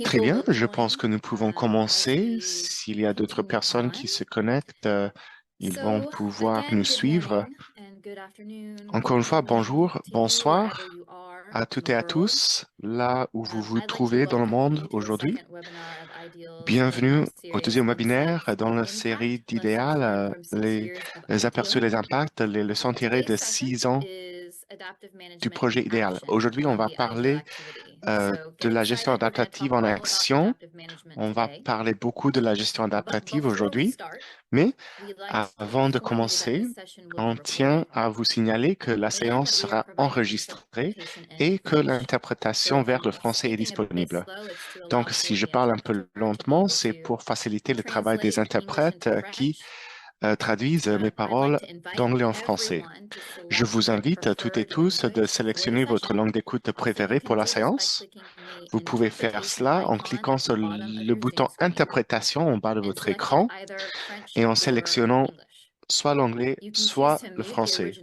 Très bien, je pense que nous pouvons commencer. S'il y a d'autres personnes qui se connectent, ils vont pouvoir nous suivre. Encore une fois, bonjour, bonsoir à toutes et à tous, là où vous vous trouvez dans le monde aujourd'hui. Bienvenue au deuxième webinaire dans la série d'idéal, les aperçus, les impacts, les leçons tirées de 6 ans du projet idéal. Aujourd'hui, on va parler de la gestion adaptative en action. On va parler beaucoup de la gestion adaptative aujourd'hui, mais avant de commencer, on tient à vous signaler que la séance sera enregistrée et que l'interprétation vers le français est disponible. Donc, si je parle un peu lentement, c'est pour faciliter le travail des interprètes qui traduisent mes paroles d'anglais en français. Je vous invite toutes et tous de sélectionner votre langue d'écoute préférée pour la séance. Vous pouvez faire cela en cliquant sur le bouton Interprétation en bas de votre écran et en sélectionnant soit l'anglais, soit le français.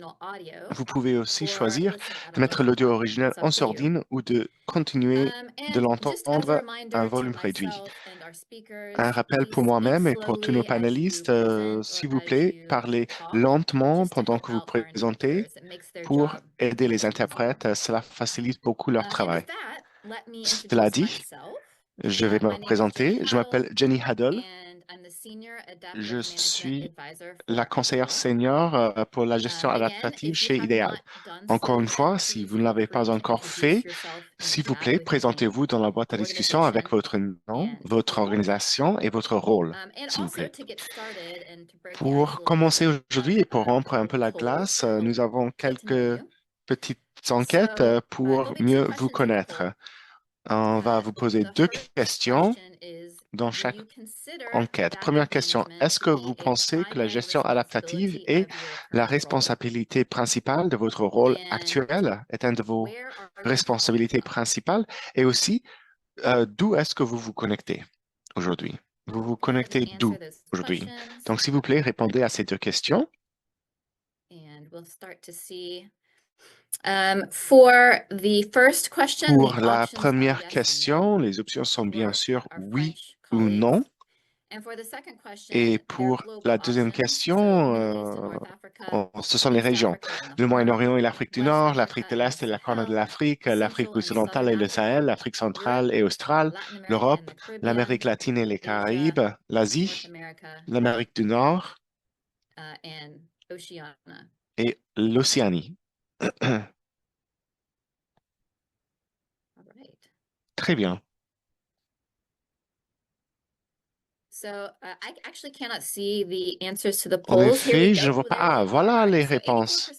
Vous pouvez aussi choisir de mettre l'audio original en sourdine ou de continuer de l'entendre à un volume réduit. Un rappel pour moi-même et pour tous nos panélistes, s'il vous plaît, parlez lentement pendant que vous présentez pour aider les interprètes. Cela facilite beaucoup leur travail. Cela dit, je vais me présenter. Je m'appelle Jenny Haddle. Je suis la conseillère senior pour la gestion adaptative chez Ideal. Encore une fois, si vous ne l'avez pas encore fait, s'il vous plaît, présentez-vous dans la boîte à discussion avec votre nom, votre organisation et votre rôle, s'il vous plaît. Pour commencer aujourd'hui et pour rompre un peu la glace, nous avons quelques petites enquêtes pour mieux vous connaître. On va vous poser 2 questions dans chaque enquête. Première question, est-ce que vous pensez que la gestion adaptative est la responsabilité principale de votre rôle actuel, est une de vos responsabilités principales? Et aussi, d'où est-ce que vous vous connectez aujourd'hui? Vous vous connectez d'où aujourd'hui? Donc, s'il vous plaît, répondez à ces 2 questions. Pour la première question, les options sont bien sûr oui ou non. Et pour la deuxième question, ce sont les régions. Le Moyen-Orient et l'Afrique du Nord, l'Afrique de l'Est et la Corne de l'Afrique, l'Afrique occidentale et le Sahel, l'Afrique centrale et australe, l'Europe, l'Amérique latine et les Caraïbes, l'Asie, l'Amérique du Nord et l'Océanie. Très bien. En effet, je ne vois pas. Ah, voilà les réponses.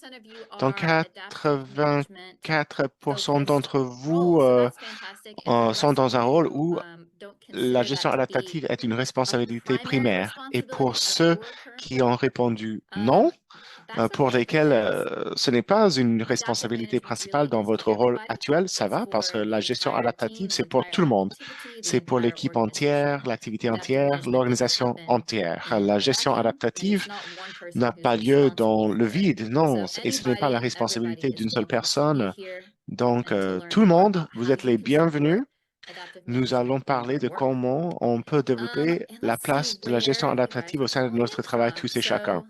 Donc, 84% d'entre vous sont dans un rôle où la gestion adaptative est une responsabilité primaire. Et pour ceux qui ont répondu non, pour lesquels ce n'est pas une responsabilité principale dans votre rôle actuel, ça va parce que la gestion adaptative, c'est pour tout le monde. C'est pour l'équipe entière, l'activité entière, l'organisation entière. La gestion adaptative n'a pas lieu dans le vide, non, et ce n'est pas la responsabilité d'une seule personne. Donc, tout le monde, vous êtes les bienvenus. Nous allons parler de comment on peut développer la place de la gestion adaptative au sein de notre travail tous et chacun.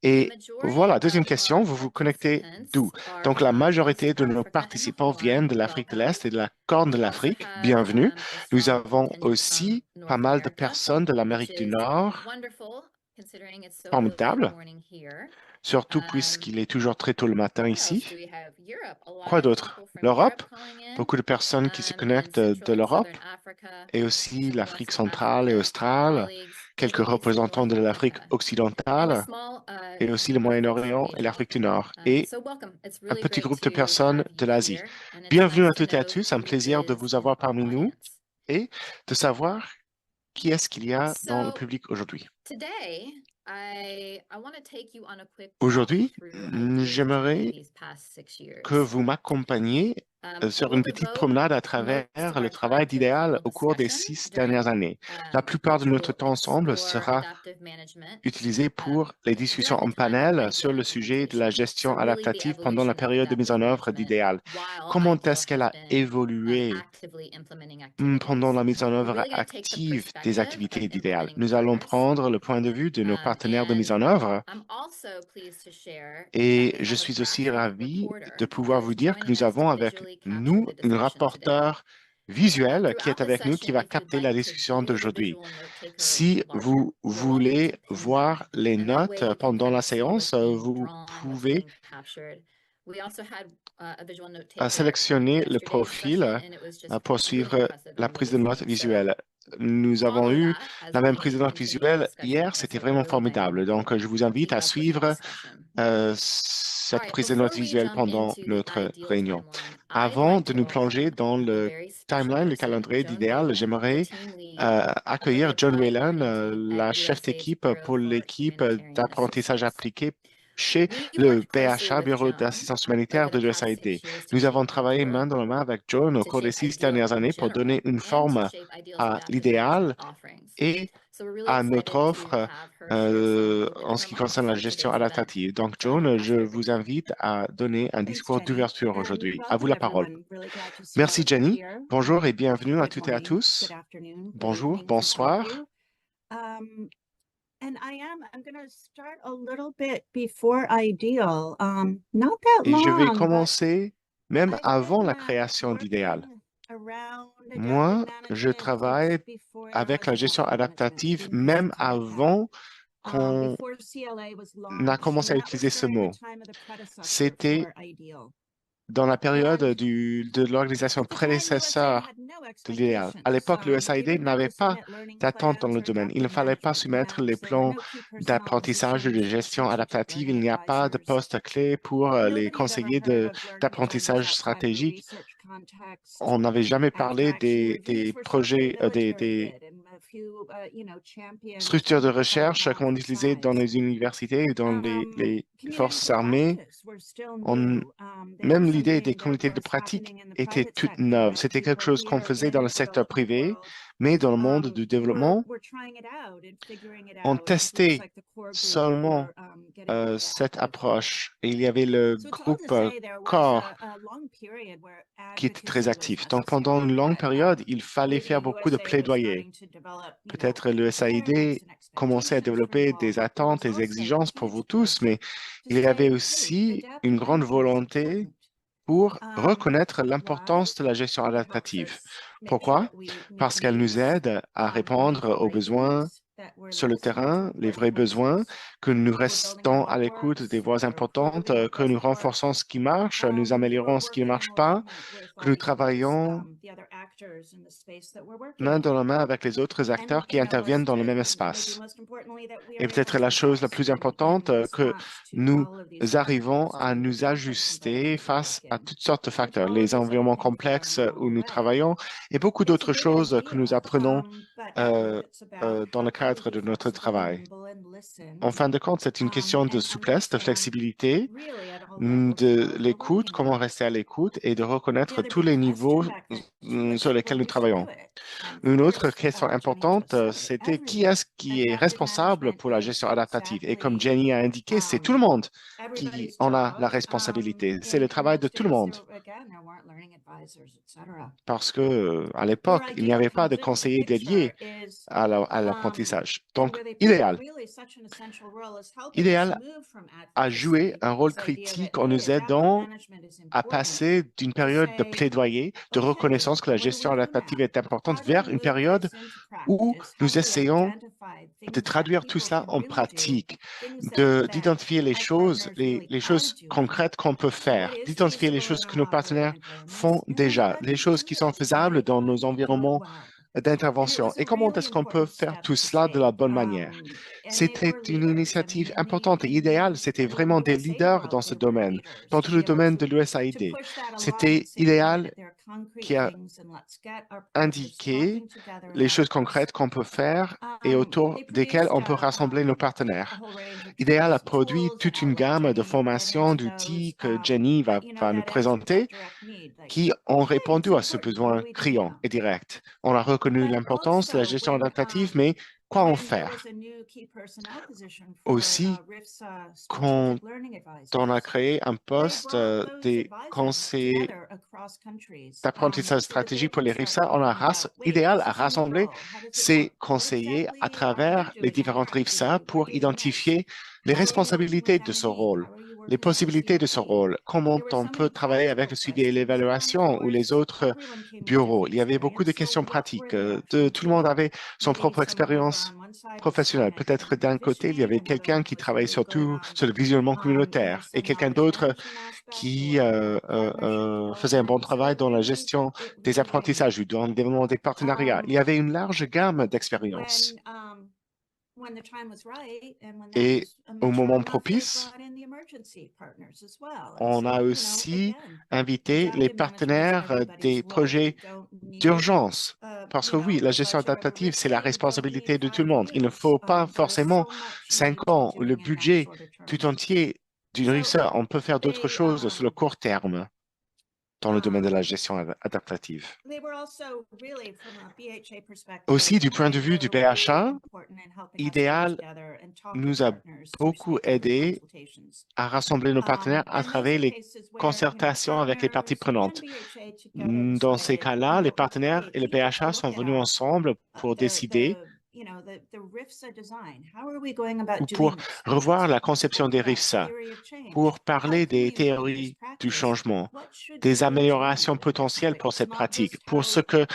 Et voilà, deuxième question, vous vous connectez d'où? Donc, la majorité de nos participants viennent de l'Afrique de l'Est et de la Corne de l'Afrique. Bienvenue. Nous avons aussi pas mal de personnes de l'Amérique du Nord. Formidable. Surtout puisqu'il est toujours très tôt le matin ici. Quoi d'autre? L'Europe? Beaucoup de personnes qui se connectent de l'Europe et aussi l'Afrique centrale et australe, quelques représentants de l'Afrique occidentale et aussi le Moyen-Orient et l'Afrique du Nord et un petit groupe de personnes de l'Asie. Bienvenue à toutes et à tous, un plaisir de vous avoir parmi nous et de savoir qui est-ce qu'il y a dans le public aujourd'hui. Aujourd'hui, j'aimerais que vous m'accompagniez sur une petite promenade à travers le travail d'idéal au cours des 6 dernières années. La plupart de notre temps ensemble sera utilisé pour les discussions en panel sur le sujet de la gestion adaptative pendant la période de mise en œuvre d'idéal. Comment est-ce qu'elle a évolué pendant la mise en œuvre active des activités d'idéal? Nous allons prendre le point de vue de nos partenaires de mise en œuvre et je suis aussi ravi de pouvoir vous dire que nous avons avec nous un rapporteur visuel qui est avec nous, qui va capter la discussion d'aujourd'hui. Si vous voulez voir les notes pendant la séance, vous pouvez sélectionner le profil pour suivre la prise de notes visuelle. Nous avons eu la même prise de notes visuelle hier, c'était vraiment formidable. Donc, je vous invite à suivre cette prise de notes visuelle pendant notre réunion. Avant de nous plonger dans le timeline, le calendrier d'idéal, j'aimerais accueillir John Whelan, la chef d'équipe pour l'équipe d'apprentissage appliqué chez le BHA, Bureau d'assistance humanitaire de l'USAID. Nous avons travaillé main dans la main avec John au cours des 6 dernières années pour donner une forme à l'idéal et à notre offre en ce qui concerne la gestion adaptative. Donc, John, je vous invite à donner un discours d'ouverture aujourd'hui. À vous la parole. Merci, Jenny. Bonjour et bienvenue à toutes et à tous. Bonjour, bonsoir. Et je vais commencer même avant la création d'idéal. Moi, je travaille avec la gestion adaptative même avant qu'on a commencé à utiliser ce mot. C'était dans la période de l'organisation prédécesseur de l'idéal. À l'époque, l'USAID n'avait pas d'attente dans le domaine. Il ne fallait pas soumettre les plans d'apprentissage de gestion adaptative. Il n'y a pas de poste clé pour les conseillers d'apprentissage stratégique. On n'avait jamais parlé des projets, des structures de recherche qu'on utilisait dans les universités et dans les forces armées. Même l'idée des communautés de pratique était toute neuve. C'était quelque chose qu'on faisait dans le secteur privé, mais dans le monde du développement, on testait seulement cette approche. Et il y avait le groupe CORE qui était très actif. Donc, pendant une longue période, il fallait faire beaucoup de plaidoyer. Peut-être l'USAID commençait à développer des attentes, des exigences pour vous tous, mais il y avait aussi une grande volonté pour reconnaître l'importance de la gestion adaptative. Pourquoi? Parce qu'elle nous aide à répondre aux besoins sur le terrain, les vrais besoins, que nous restons à l'écoute des voix importantes, que nous renforçons ce qui marche, nous améliorons ce qui ne marche pas, que nous travaillons main dans la main avec les autres acteurs qui interviennent dans le même espace. Et peut-être la chose la plus importante, que nous arrivons à nous ajuster face à toutes sortes de facteurs, les environnements complexes où nous travaillons et beaucoup d'autres choses que nous apprenons dans le cadre de notre travail. En fin de compte, c'est une question de souplesse, de flexibilité, de l'écoute, comment rester à l'écoute et de reconnaître tous les niveaux sur lesquels nous travaillons. Une autre question importante, c'était qui est-ce qui est responsable pour la gestion adaptative? Et comme Jenny a indiqué, c'est tout le monde qui en a la responsabilité. C'est le travail de tout le monde. Parce que à l'époque, il n'y avait pas de conseiller dédié à l'apprentissage. Donc, idéal. Idéal a joué un rôle critique en nous aidant à passer d'une période de plaidoyer, de reconnaissance que la gestion adaptative est importante, vers une période où nous essayons de traduire tout cela en pratique, d'identifier les choses concrètes qu'on peut faire, d'identifier les choses que nos partenaires font déjà, les choses qui sont faisables dans nos environnements d'intervention. Et comment est-ce qu'on peut faire tout cela de la bonne manière? C'était une initiative importante et idéale. C'était vraiment des leaders dans ce domaine, dans tout le domaine de l'USAID. C'était idéal qui a indiqué les choses concrètes qu'on peut faire et autour desquelles on peut rassembler nos partenaires. Idéal a produit toute une gamme de formations, d'outils que Jenny va nous présenter qui ont répondu à ce besoin criant et direct. On a reconnu l'importance de la gestion adaptative, mais quoi en faire? Aussi, quand on a créé un poste des conseillers d'apprentissage stratégique pour les RIFSA, on a idéal à rassembler ces conseillers à travers les différentes RIFSA pour identifier les responsabilités de ce rôle, les possibilités de ce rôle, comment on peut travailler avec le suivi et l'évaluation ou les autres bureaux. Il y avait beaucoup de questions pratiques. Tout le monde avait son propre expérience professionnelle. Peut-être d'un côté, il y avait quelqu'un qui travaillait surtout sur le visionnement communautaire et quelqu'un d'autre qui faisait un bon travail dans la gestion des apprentissages ou dans le développement des partenariats. Il y avait une large gamme d'expériences. Et au moment propice, on a aussi invité les partenaires des projets d'urgence. Parce que oui, la gestion adaptative, c'est la responsabilité de tout le monde. Il ne faut pas forcément 5 ans, le budget tout entier d'une RISA. On peut faire d'autres choses sur le court terme dans le domaine de la gestion adaptative. Aussi, du point de vue du BHA, Idéal nous a beaucoup aidé à rassembler nos partenaires à travers les concertations avec les parties prenantes. Dans ces cas-là, les partenaires et le BHA sont venus ensemble pour décider ou pour revoir la conception des RIFSA, pour parler des théories du changement, des améliorations potentielles pour cette pratique, pour ce que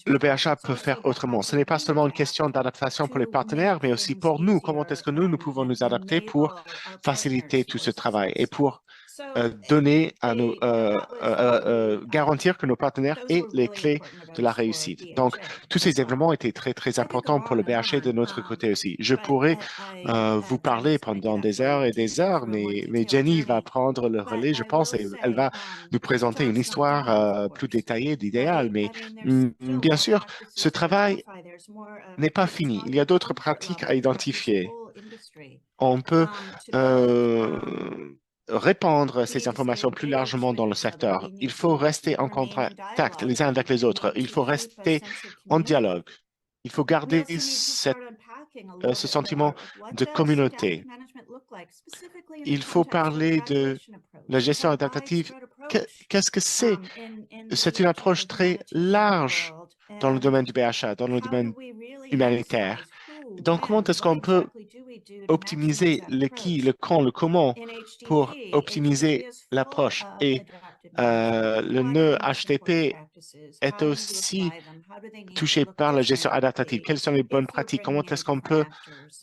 le BHA peut faire autrement. Ce n'est pas seulement une question d'adaptation pour les partenaires, mais aussi pour nous. Comment est-ce que nous pouvons nous adapter pour faciliter tout ce travail et pour donner à nos, garantir que nos partenaires aient les clés de la réussite. Donc, tous ces événements étaient très, très importants pour le BHA de notre côté aussi. Je pourrais vous parler pendant des heures et des heures, mais Jenny va prendre le relais, je pense, et elle va nous présenter une histoire plus détaillée d'idéal. Mais bien sûr, ce travail n'est pas fini. Il y a d'autres pratiques à identifier. On peut répandre ces informations plus largement dans le secteur. Il faut rester en contact les uns avec les autres. Il faut rester en dialogue. Il faut garder ce sentiment de communauté. Il faut parler de la gestion adaptative. Qu'est-ce que c'est? C'est une approche très large dans le domaine du BHA, dans le domaine humanitaire. Donc, comment est-ce qu'on peut optimiser le qui, le quand, le comment pour optimiser l'approche? Et le nœud HTTP est aussi touché par la gestion adaptative. Quelles sont les bonnes pratiques? Comment est-ce qu'on peut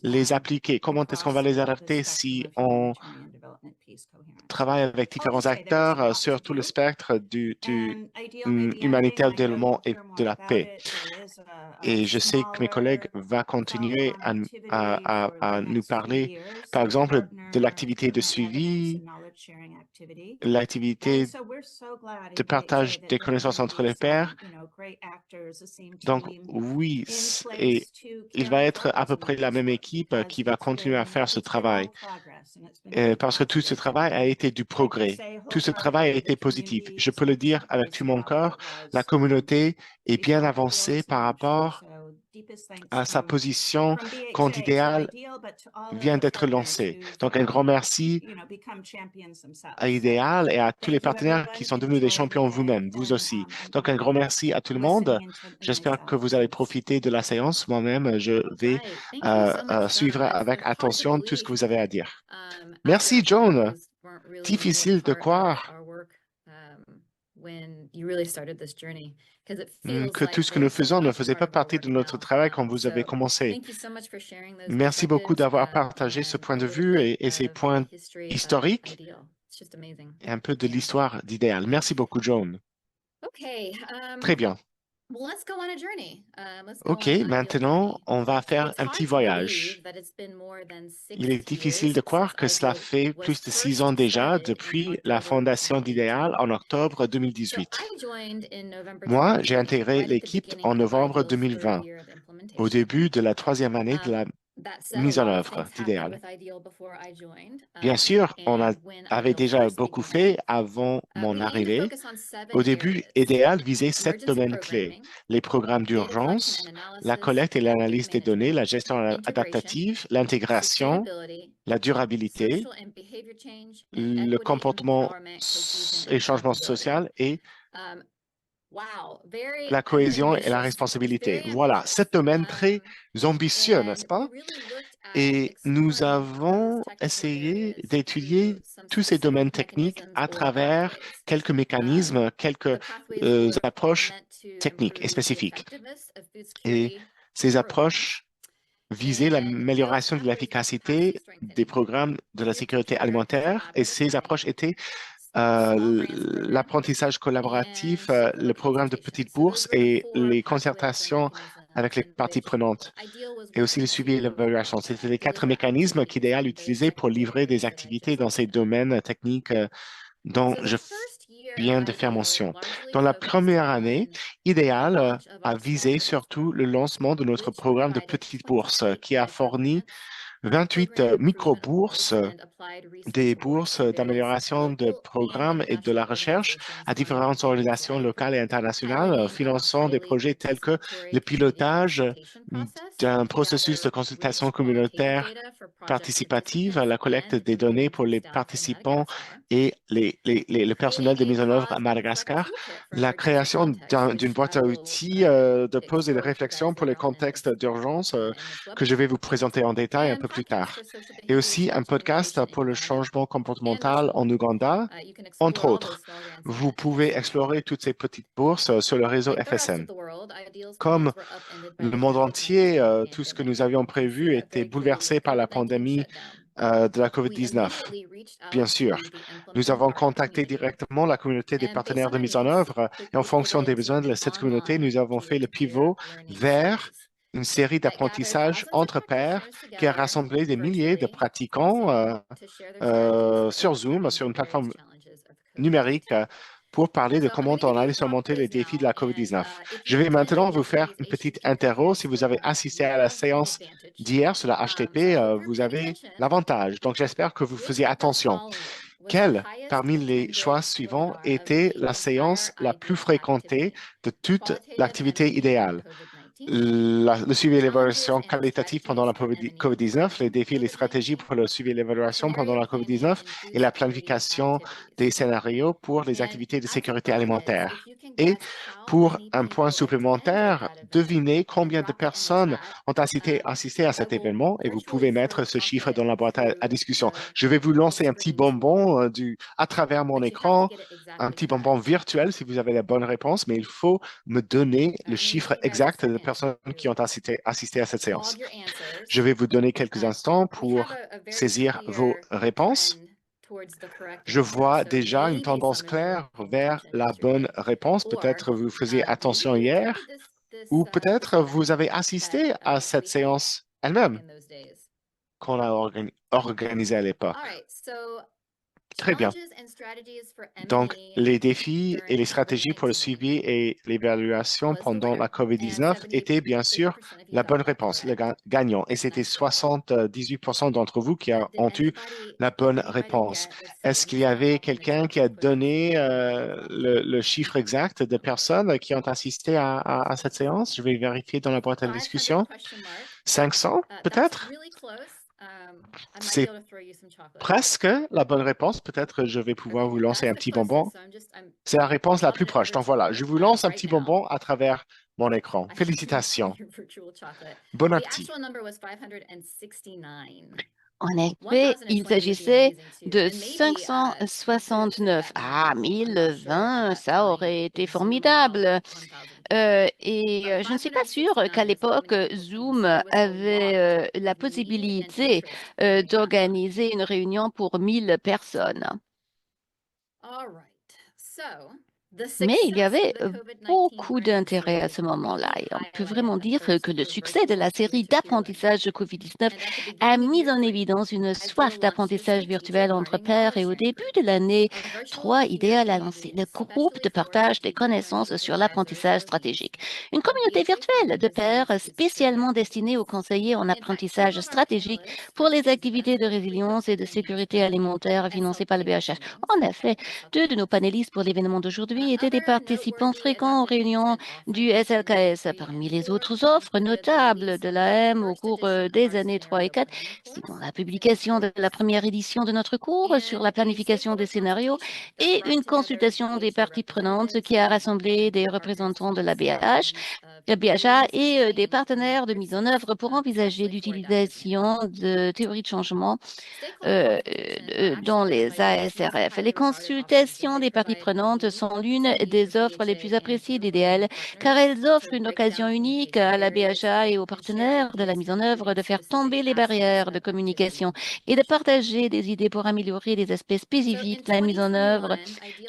les appliquer? Comment est-ce qu'on va les adapter si on travaille avec différents acteurs sur tout le spectre du humanitaire, du développement et de la paix? Et je sais que mes collègues vont continuer à nous parler, par exemple, de l'activité de suivi, l'activité de partage des connaissances entre les pairs. Donc, oui, et il va être à peu près la même équipe qui va continuer à faire ce travail parce que tout ce travail a été du progrès. Tout ce travail a été positif. Je peux le dire avec tout mon cœur, la communauté est bien avancée par rapport à sa position quand Idéal vient d'être lancé. Donc, un grand merci à Idéal et à tous les partenaires qui sont devenus des champions vous-même, vous aussi. Donc, un grand merci à tout le monde. J'espère que vous allez profiter de la séance. Moi-même, je vais suivre avec attention tout ce que vous avez à dire. Merci, John. Difficile de croire que tout ce que nous faisons ne faisait pas partie de notre travail quand vous avez commencé. Merci beaucoup d'avoir partagé ce point de vue et ces points historiques et un peu de l'histoire d'Idéal. Merci beaucoup, John. Très bien. OK, maintenant, on va faire un petit voyage. Il est difficile de croire que cela fait plus de 6 ans déjà depuis la fondation d'Idéal en octobre 2018. Moi, j'ai intégré l'équipe en novembre 2020, au début de la troisième année de la mise en œuvre d'Idéal. Bien sûr, avait déjà beaucoup fait avant mon arrivée. Au début, Idéal visait 7 domaines clés: les programmes d'urgence, la collecte et l'analyse des données, la gestion adaptative, l'intégration, la durabilité, le comportement et changement social et la cohésion et la responsabilité. Voilà, 7 domaines très ambitieux, n'est-ce pas? Et nous avons essayé d'étudier tous ces domaines techniques à travers quelques mécanismes, quelques approches techniques et spécifiques. Et ces approches visaient l'amélioration de l'efficacité des programmes de la sécurité alimentaire et ces approches étaient l'apprentissage collaboratif, le programme de petites bourses et les concertations avec les parties prenantes et aussi le suivi et l'évaluation. C'était les 4 mécanismes qu'Idéal utilisait pour livrer des activités dans ces domaines techniques dont je viens de faire mention. Dans la première année, Idéal a visé surtout le lancement de notre programme de petites bourses qui a fourni 28 micro-bourses, des bourses d'amélioration de programmes et de la recherche à différentes organisations locales et internationales, finançant des projets tels que le pilotage d'un processus de consultation communautaire participative, la collecte des données pour les participants et le personnel de mise en œuvre à Madagascar, la création d'une boîte à outils de pause et de réflexion pour les contextes d'urgence que je vais vous présenter en détail un peu plus tard, et aussi un podcast pour le changement comportemental en Ouganda, entre autres. Vous pouvez explorer toutes ces petites bourses sur le réseau FSN. Comme le monde entier, tout ce que nous avions prévu était bouleversé par la pandémie de la COVID-19. Bien sûr, nous avons contacté directement la communauté des partenaires de mise en œuvre et en fonction des besoins de cette communauté, nous avons fait le pivot vers une série d'apprentissages entre pairs qui a rassemblé des milliers de pratiquants sur Zoom, sur une plateforme numérique pour parler de comment on allait surmonter les défis de la COVID-19. Je vais maintenant vous faire une petite interro. Si vous avez assisté à la séance d'hier sur la HTP, vous avez l'avantage. Donc, j'espère que vous faisiez attention. Quelle, parmi les choix suivants, était la séance la plus fréquentée de toute l'activité idéale? Le suivi et l'évaluation qualitative pendant la COVID-19, les défis et les stratégies pour le suivi et l'évaluation pendant la COVID-19 et la planification des scénarios pour les activités de sécurité alimentaire. Et pour un point supplémentaire, devinez combien de personnes ont assisté à cet événement et vous pouvez mettre ce chiffre dans la boîte à discussion. Je vais vous lancer un petit bonbon à travers mon écran, un petit bonbon virtuel si vous avez la bonne réponse, mais il faut me donner le chiffre exact de personnes qui ont assisté à cette séance. Je vais vous donner quelques instants pour saisir vos réponses. Je vois déjà une tendance claire vers la bonne réponse. Peut-être vous faisiez attention hier ou peut-être vous avez assisté à cette séance elle-même qu'on a organisée à l'époque. Très bien. Donc, les défis et les stratégies pour le suivi et l'évaluation pendant la COVID-19 étaient bien sûr la bonne réponse, le gagnant. Et c'était 78% d'entre vous qui ont eu la bonne réponse. Est-ce qu'il y avait quelqu'un qui a donné le chiffre exact de personnes qui ont assisté à cette séance? Je vais vérifier dans la boîte à discussion. 500, peut-être? C'est presque la bonne réponse. Peut-être je vais pouvoir vous lancer un petit bonbon. C'est la réponse la plus proche. Donc voilà, je vous lance un petit bonbon à travers mon écran. Félicitations. Bon appétit. En effet, il s'agissait de 569. Ah, 1020, ça aurait été formidable. Je ne suis pas sûre qu'à l'époque, Zoom avait la possibilité d'organiser une réunion pour 1000 personnes. Mais il y avait beaucoup d'intérêt à ce moment-là et on peut vraiment dire que le succès de la série d'apprentissage de COVID-19 a mis en évidence une soif d'apprentissage virtuel entre pairs et au début de l'année 3, Idéal a lancé le groupe de partage des connaissances sur l'apprentissage stratégique, une communauté virtuelle de pairs spécialement destinée aux conseillers en apprentissage stratégique pour les activités de résilience et de sécurité alimentaire financées par le BHH. En effet, deux de nos panélistes pour l'événement d'aujourd'hui étaient des participants fréquents aux réunions du SLKS. Parmi les autres offres notables de l'AM au cours des années 3 et 4, sinon la publication de la première édition de notre cours sur la planification des scénarios et une consultation des parties prenantes qui a rassemblé des représentants de la BH, la BHA et des partenaires de mise en œuvre pour envisager l'utilisation de théories de changement dans les ASRF. Les consultations des parties prenantes sont l'une des offres les plus appréciées d'IDL car elles offrent une occasion unique à la BHA et aux partenaires de la mise en œuvre de faire tomber les barrières de communication et de partager des idées pour améliorer les aspects spécifiques de la mise en œuvre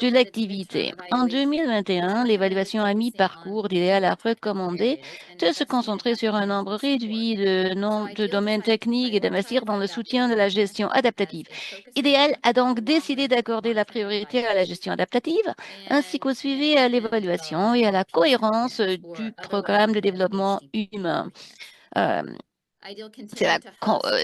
de l'activité. En 2021, l'évaluation à mi-parcours d'IDL a recommandé de se concentrer sur un nombre réduit de domaines techniques et d'investir dans le soutien de la gestion adaptative. Idéal a donc décidé d'accorder la priorité à la gestion adaptative, ainsi qu'au suivi et à l'évaluation et à la cohérence du programme de développement humain. Euh, c'est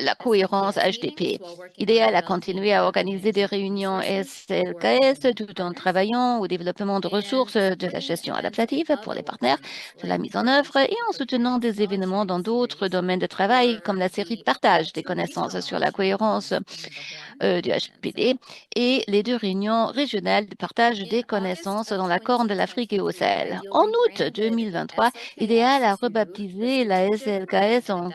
la cohérence HDP. Idéal a continué à organiser des réunions SLKS tout en travaillant au développement de ressources de la gestion adaptative pour les partenaires, de la mise en œuvre et en soutenant des événements dans d'autres domaines de travail comme la série de partage des connaissances sur la cohérence du HPD et les deux réunions régionales de partage des connaissances dans la Corne de l'Afrique et au Sahel. En août 2023, Idéal a rebaptisé la SLKS en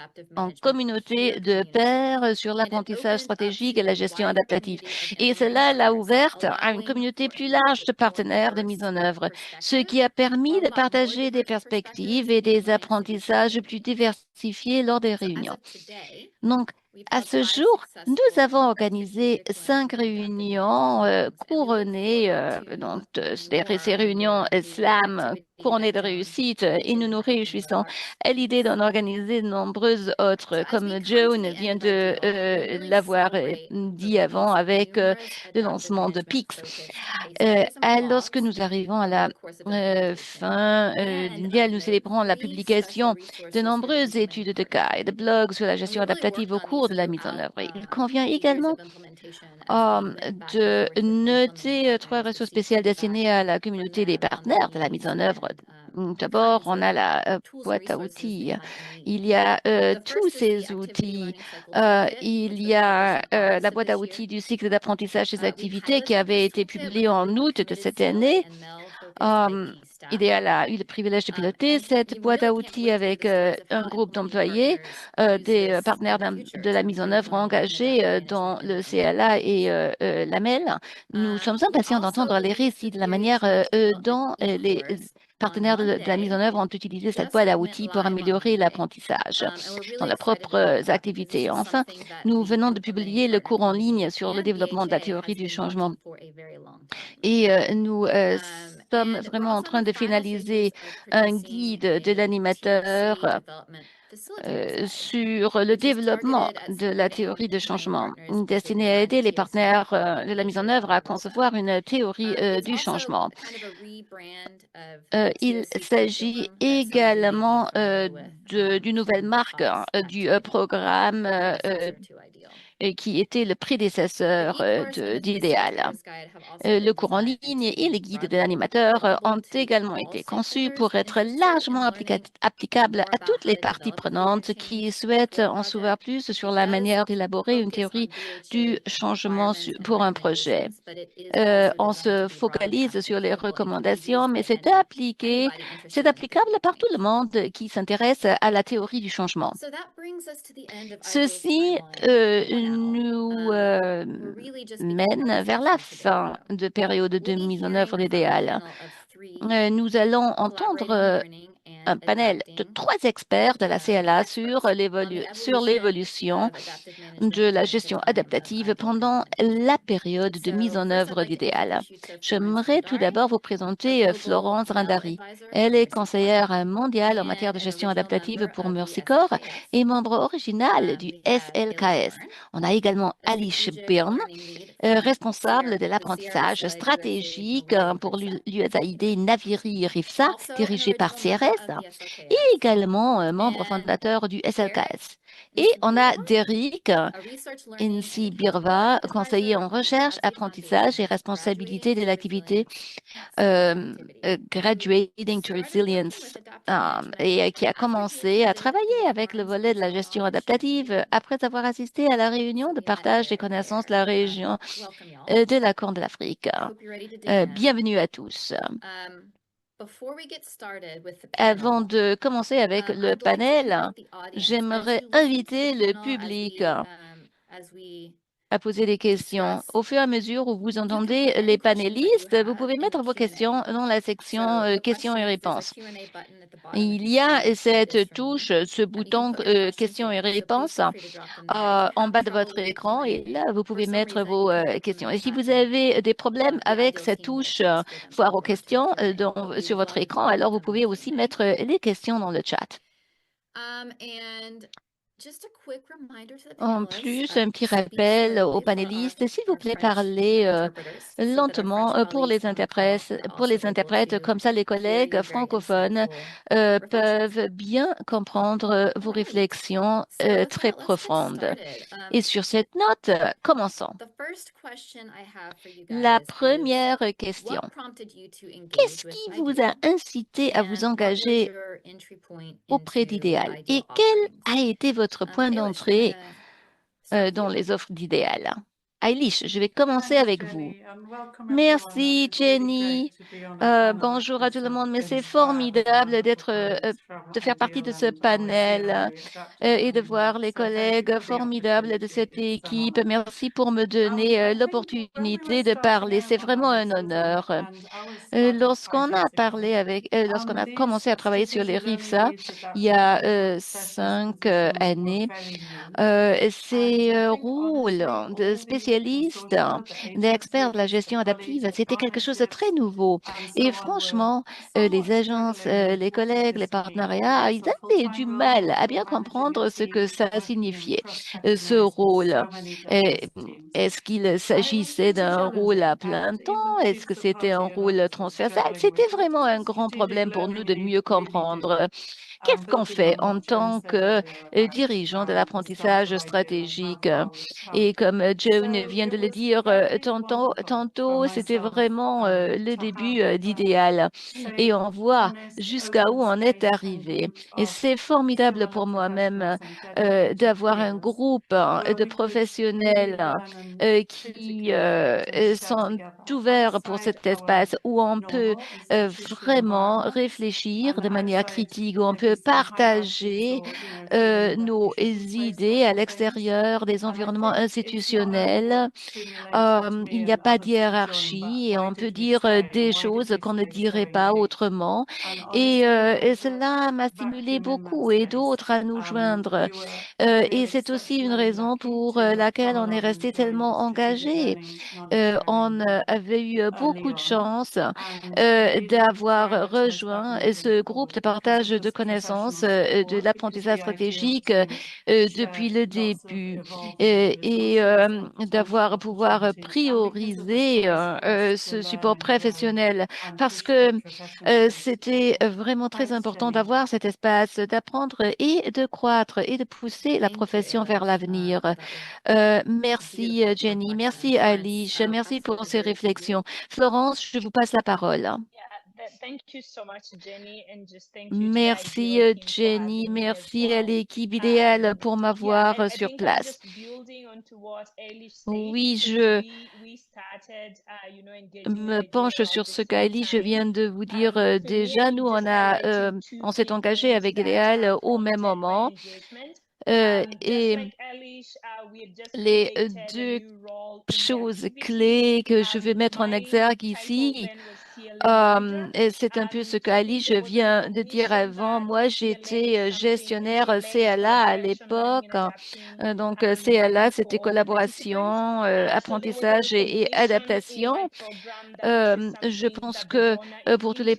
communauté de pairs sur l'apprentissage stratégique et la gestion adaptative. Et cela l'a ouverte à une communauté plus large de partenaires de mise en œuvre, ce qui a permis de partager des perspectives et des apprentissages plus diversifiés lors des réunions. Donc, à ce jour, nous avons organisé 5 réunions couronnées, ces réunions SLAM couronnées de réussite, et nous nous réjouissons à l'idée d'en organiser de nombreuses autres, comme Joan vient de l'avoir dit avant avec le lancement de PIX. Lorsque nous arrivons à la fin d'Indial, nous célébrons la publication de nombreuses études de cas et de blogs sur la gestion adaptative au cours de la mise en œuvre. Il convient également de noter 3 ressources spéciales destinées à la communauté des partenaires de la mise en œuvre. D'abord, on a la boîte à outils. Il y a tous ces outils. Il y a la boîte à outils du cycle d'apprentissage des activités qui avait été publiée en août de cette année. Idéal a eu le privilège de piloter cette boîte à outils avec un groupe d'employés, des partenaires de la mise en œuvre engagés dans le CLA et l'AMEL. Nous sommes impatients d'entendre les récits de la manière dont les partenaires de la mise en œuvre ont utilisé cette boîte à outils pour améliorer l'apprentissage dans leurs propres activités. Enfin, nous venons de publier le cours en ligne sur le développement de la théorie du changement et nous sommes vraiment en train de finaliser un guide de l'animateur sur le développement de la théorie de changement, destiné à aider les partenaires de la mise en œuvre à concevoir une théorie du changement. Il s'agit également d'une nouvelle marque du programme qui était le prédécesseur d'Idéal. Le cours en ligne et les guides de l'animateur ont également été conçus pour être largement applicables à toutes les parties prenantes qui souhaitent en savoir plus sur la manière d'élaborer une théorie du changement pour un projet. On se focalise sur les recommandations, mais c'est applicable par tout le monde qui s'intéresse à la théorie du changement. Ceci nous mène vers la fin de période de mise en œuvre d'idéal. Nous allons entendre un panel de 3 experts de la CLA sur l'évolution de la gestion adaptative pendant la période de mise en œuvre d'idéal. J'aimerais tout d'abord vous présenter Florence Rindari. Elle est conseillère mondiale en matière de gestion adaptative pour Mercy Corps et membre original du SLKS. On a également Alice Byrne, responsable de l'apprentissage stratégique pour l'USAID Naviri Rifsa, dirigé par CRS, et également membre fondateur du SLKS. Et on a Derek Insi Birva, conseiller en recherche, apprentissage et responsabilité de l'activité Graduating to Resilience, et qui a commencé à travailler avec le volet de la gestion adaptative après avoir assisté à la réunion de partage des connaissances de la région de la Corne de l'Afrique. Bienvenue à tous. Avant de commencer avec le panel, j'aimerais inviter le public à poser des questions. Au fur et à mesure où vous entendez les panélistes, vous pouvez mettre vos questions dans la section questions et réponses. Il y a cette touche, ce bouton questions et réponses en bas de votre écran et là, vous pouvez mettre vos questions. Et si vous avez des problèmes avec cette touche foire aux questions sur votre écran, alors vous pouvez aussi mettre les questions dans le chat. En plus, un petit rappel aux panélistes, s'il vous plaît, parlez lentement pour les interprètes, comme ça les collègues francophones peuvent bien comprendre vos réflexions très profondes. Et sur cette note, commençons. La première question. Qu'est-ce qui vous a incité à vous engager auprès d'Idéal et quel a été votre point d'entrée dans les offres d'Idéal? Ailish, je vais commencer avec vous. Merci, Jenny. Bonjour à tout le monde, mais c'est formidable de faire partie de ce panel et de voir les collègues formidables de cette équipe. Merci pour me donner l'opportunité de parler. C'est vraiment un honneur. Lorsqu'on a commencé à travailler sur les RIFSA il y a 5 années, ces rôles de spécialistes, d'experts de la gestion adaptive, c'était quelque chose de très nouveau. Et franchement, les agences, les collègues, les partenariats, ils avaient du mal à bien comprendre ce que ça signifiait, ce rôle. Et Est-ce qu'il s'agissait d'un rôle à plein temps? Est-ce que c'était un rôle transversal? C'était vraiment un grand problème pour nous de mieux comprendre. Qu'est-ce qu'on fait en tant que dirigeant de l'apprentissage stratégique? Et comme Joan vient de le dire tantôt, c'était vraiment le début d'idéal. Et on voit jusqu'à où on est arrivé. Et c'est formidable pour moi-même d'avoir un groupe de professionnels qui sont ouverts pour cet espace où on peut vraiment réfléchir de manière critique, où on peut partager nos idées à l'extérieur des environnements institutionnels. Il n'y a pas de hiérarchie et on peut dire des choses qu'on ne dirait pas autrement. Et cela m'a stimulé beaucoup et d'autres à nous joindre. Et c'est aussi une raison pour laquelle on est resté tellement engagé. On avait eu beaucoup de chance d'avoir rejoint ce groupe de partage de connaissances de l'apprentissage stratégique depuis le début et d'avoir pouvoir prioriser ce support professionnel parce que c'était vraiment très important d'avoir cet espace d'apprendre et de croître et de pousser la profession vers l'avenir. Merci Jenny, merci Alice, merci pour ces réflexions. Florence, je vous passe la parole. Merci Jenny, merci à l'équipe idéale pour m'avoir sur place. Oui, je me penche sur ce qu'Ali, je viens de vous dire déjà. Nous, on s'est engagé avec Idéal au même moment. Et les deux choses clés que je vais mettre en exergue ici, Et c'est un peu ce qu'Ali, je viens de dire avant. Moi, j'étais gestionnaire CLA à l'époque. Donc, CLA, c'était collaboration, apprentissage et adaptation. Je pense que pour tous les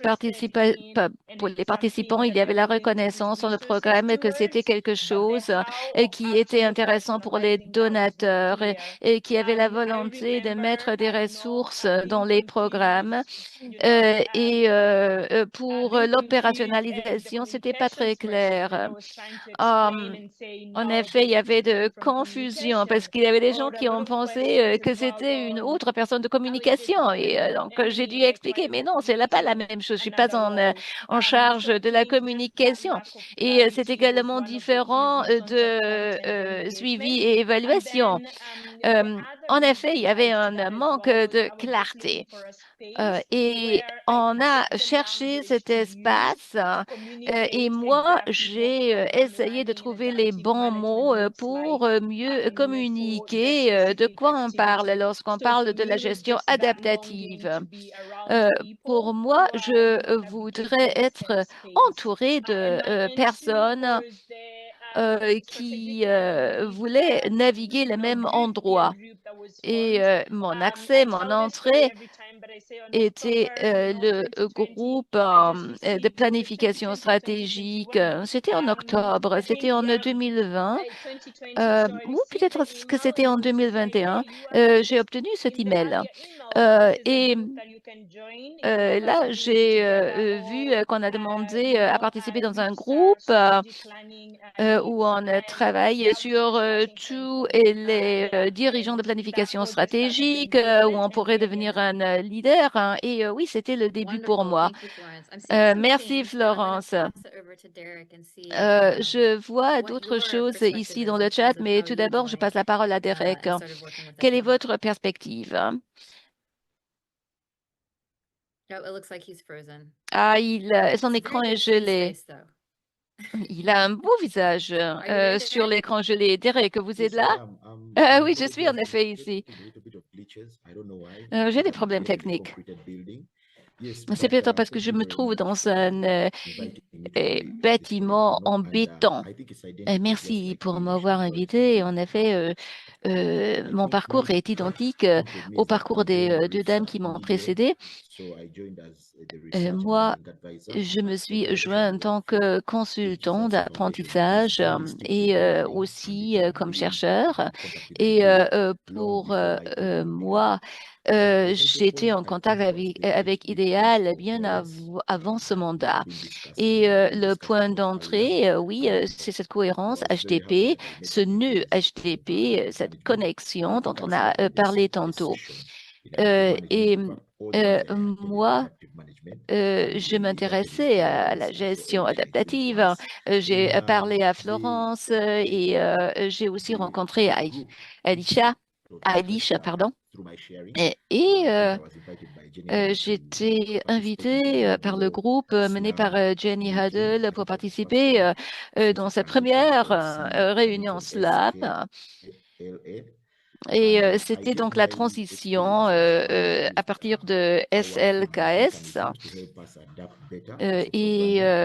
pour les participants, il y avait la reconnaissance sur le programme et que c'était quelque chose qui était intéressant pour les donateurs et qui avait la volonté de mettre des ressources dans les programmes. Pour l'opérationnalisation, c'était pas très clair. Euh, En effet, il y avait de confusion parce qu'il y avait des gens qui ont pensé que c'était une autre personne de communication. J'ai dû expliquer, mais non, c'est là pas la même chose. Je suis pas en charge de la communication. C'est également différent de suivi et évaluation. En effet, il y avait un manque de clarté. Et on a cherché cet espace et moi, j'ai essayé de trouver les bons mots pour mieux communiquer de quoi on parle lorsqu'on parle de la gestion adaptative. Euh, pour moi, je voudrais être entourée de personnes qui voulaient naviguer le même endroit. Mon accès, mon entrée était le groupe de planification stratégique. C'était en octobre, c'était en 2020, ou peut-être que c'était en 2021. J'ai obtenu cet email. Et Là, j'ai vu qu'on a demandé à participer dans un groupe où on travaille sur tous les dirigeants de planification stratégique, où on pourrait devenir un leader, hein. Oui, c'était le début pour Wonderful. moi. Thank you, Florence. I'm seeing two Merci, things, but I'm going to Florence. pass it over to Derek and see Je vois what d'autres your choses perspective ici is dans le in terms chat, of mais how tout you d'abord, je joined passe la parole à Derek. and started working with the Quelle est team. votre perspective? Oh, it looks like he's frozen. Ah, son It's a écran very est good cheese gelé. face, though. Il a un beau visage Are you there, sur Derek? l'écran gelé. Derek, vous êtes Yes, I là? am. Oui, je Though suis en there's effet ici. a little bit of glitches. I don't know why, J'ai because des I'm problèmes located in a techniques. concreted building. Yes, C'est but peut-être parce que thank je you me very trouve much dans for un inviting me today at this bâtiment meeting. en And béton. I think it's identical, just Merci like pour the m'avoir initial call invité. Et today. en effet, I mon think parcours est identique what made me au is that parcours I des joined deux dames RIFSA qui m'ont mid-year. précédé. So I joined as the research and Moi, learning advisor. je me So suis the joint organization en is tant one for que digital consultant foundation, which is d'apprentissage holistically guiding and aussi comme determining chercheur. in contact with ideas long Pour before I could even begin. moi, The essential j'étais point en I contact think was the avec commitment Idéal of bien members avant ce that have mandat. been Le point discussed earlier. d'entrée, oui, c'est cette I cohérence was very happy HTTP, that I met ce nœud champions of HTTP, cette management connexion who dont can on a parlé facilitate the tantôt. session in adaptive Euh, management. et In fact, all of us headed Moi, adaptive management, and je when we got ready m'intéressais for à the la semester, gestion everybody actually adaptative. was J'ai parlé à the Florence j'ai aussi the rencontré the group Alicia, through Alicia, pardon. through my sharing. Et, I et, think euh, I was invited by Jenny Hadel J'étais to participate in the invitée par le inaugural groupe mené par SLAM Jenny meeting. Huddle I pour think I was the first participer one since dans the sa transition première from C coming réunion from SLAM. SKLA. And I C'était get donc la my transition experiences à with partir de our team SLKS. mechanism to help us adapt better as a programmer.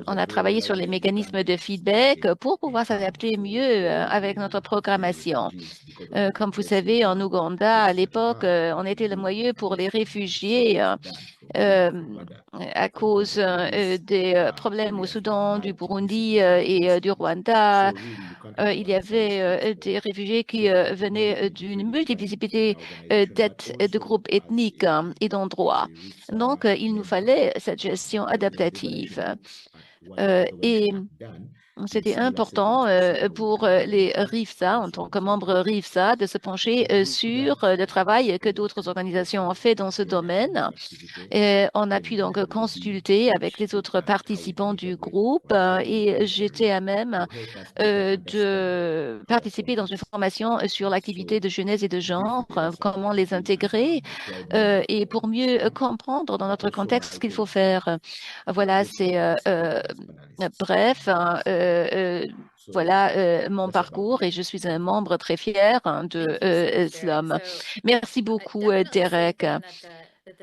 On As I a grow, I travaillé sur les realized we mécanismes de can't feedback pour pouvoir account s'adapter for mieux all avec notre the programmation. refugees because of the Comme vous investment savez, en and Ouganda, the à research l'époque, hub on that we était le built moyen pour was les from South réfugiés Sudan, from Kenya, from euh, Rwanda, à from cause Congo, all these des problèmes au areas that Soudan, du had Burundi insecurity and et du instability. Rwanda. So really, you can't Il afford y a silent avait street for des all. réfugiés qui So adaptive venaient management is d'une really trying to be multiplicité an organization that de also groupes as ethniques et as d'endroits. a Donc, RIFSA il nous member, fallait cette gestion organization adaptative. looks at what the government Et had done in C'était similar important settings to see how we pour can do les better and RIFSA, en also tant look que for membre improvement. RIFSA, de se I pencher conclude sur that le travail que spending d'autres 20 years organisations in ont fait dans ce Nigeria in domaine. this activity Et on a pu can donc only be consulter avec les much autres looked at how we can participants du integrate groupe qualitative et j'étais monitoring à même to help us better understand de our participer dans une companies. formation sur l'activité So de jeunesse et de genre, briefly, that's comment about les me, and intégrer I'm a proud member et of pour mieux SLAM, comprendre dans notre also contexte ce qu'il faut invited faire. to Voilà, host c'est this meeting as panelists bref, and so voilà mon that's about parcours me. et je suis un membre très fier de Thank you so much, Derek. Slam. So Merci I beaucoup, definitely see Derek. again that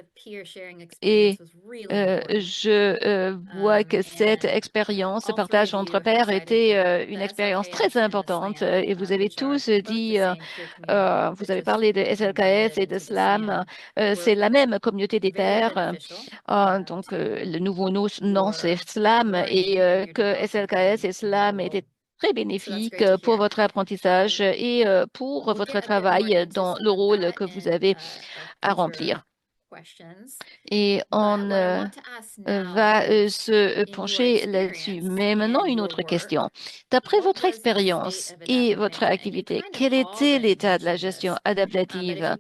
Et je vois que cette expérience, ce partage entre pairs était une expérience très importante. Et vous avez tous dit, vous avez parlé de SLKS et de SLAM. C'est la même communauté des pairs. Donc, le nouveau nom, c'est SLAM et que SLKS et SLAM étaient très bénéfiques pour votre apprentissage et pour votre travail dans le rôle que vous avez à remplir. Et on va se pencher là-dessus. Mais maintenant, une autre question. D'après votre expérience et votre activité, quel était l'état de la gestion adaptative?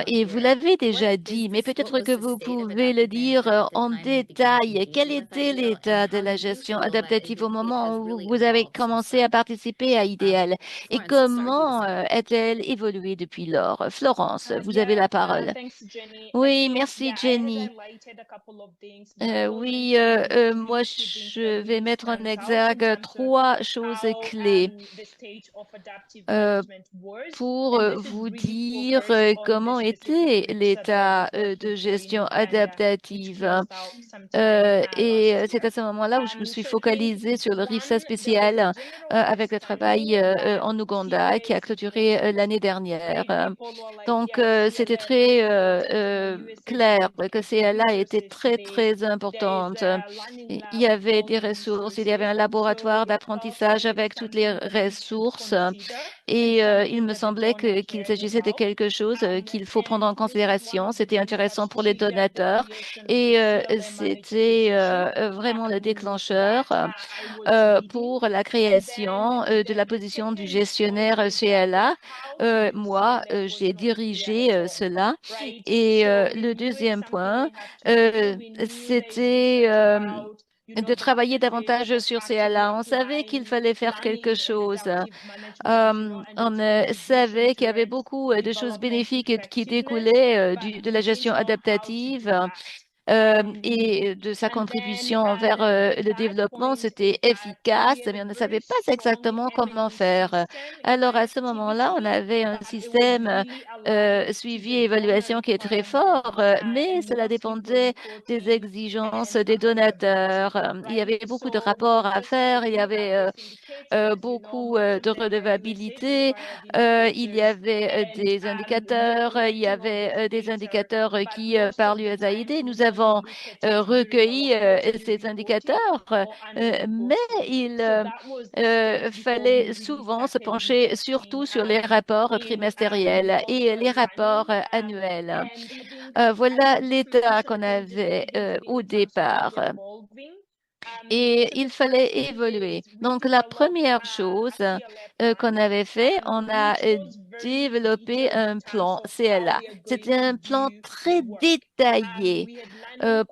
Et vous l'avez déjà dit, mais peut-être que vous pouvez le dire en détail. Quel était l'état de la gestion adaptative au moment où vous avez commencé à participer à Idéal? Et comment a-t-elle évolué depuis lors? Florence, vous avez la parole. Oui, merci Jenny. Oui, moi je vais mettre en exergue trois choses clés pour vous dire comment était l'état de gestion adaptative. Et c'est à ce moment-là où je me suis focalisée sur le RIFSA spécial avec le travail en Ouganda qui a clôturé l'année dernière. Donc, c'était très clair que CLA était très, très importante. Il y avait des ressources, il y avait un laboratoire d'apprentissage avec toutes les ressources. Et il me semblait qu'il s'agissait de quelque chose qu'il faut prendre en considération. C'était intéressant pour les donateurs et c'était vraiment le déclencheur pour la création de la position du gestionnaire CLA. Moi, j'ai dirigé cela. Et le deuxième point, c'était de travailler davantage sur CLA. On savait qu'il fallait faire quelque chose. On savait qu'il y avait beaucoup de choses bénéfiques qui découlaient de la gestion adaptative et de sa contribution vers le développement. C'était efficace, mais on ne savait pas exactement comment faire. Alors, à ce moment-là, on avait un système suivi et évaluation qui est très fort, mais cela dépendait des exigences des donateurs. Il y avait beaucoup de rapports à faire, il y avait beaucoup de redevabilité. Il y avait des indicateurs, il y avait des indicateurs qui par l'USAID. Nous avons recueilli ces indicateurs, mais il fallait souvent se pencher surtout sur les rapports trimestriels et les rapports annuels. Voilà l'état qu'on avait au départ et il fallait évoluer. Donc, la première chose qu'on avait fait, on a développé un plan CLA. C'était un plan très détaillé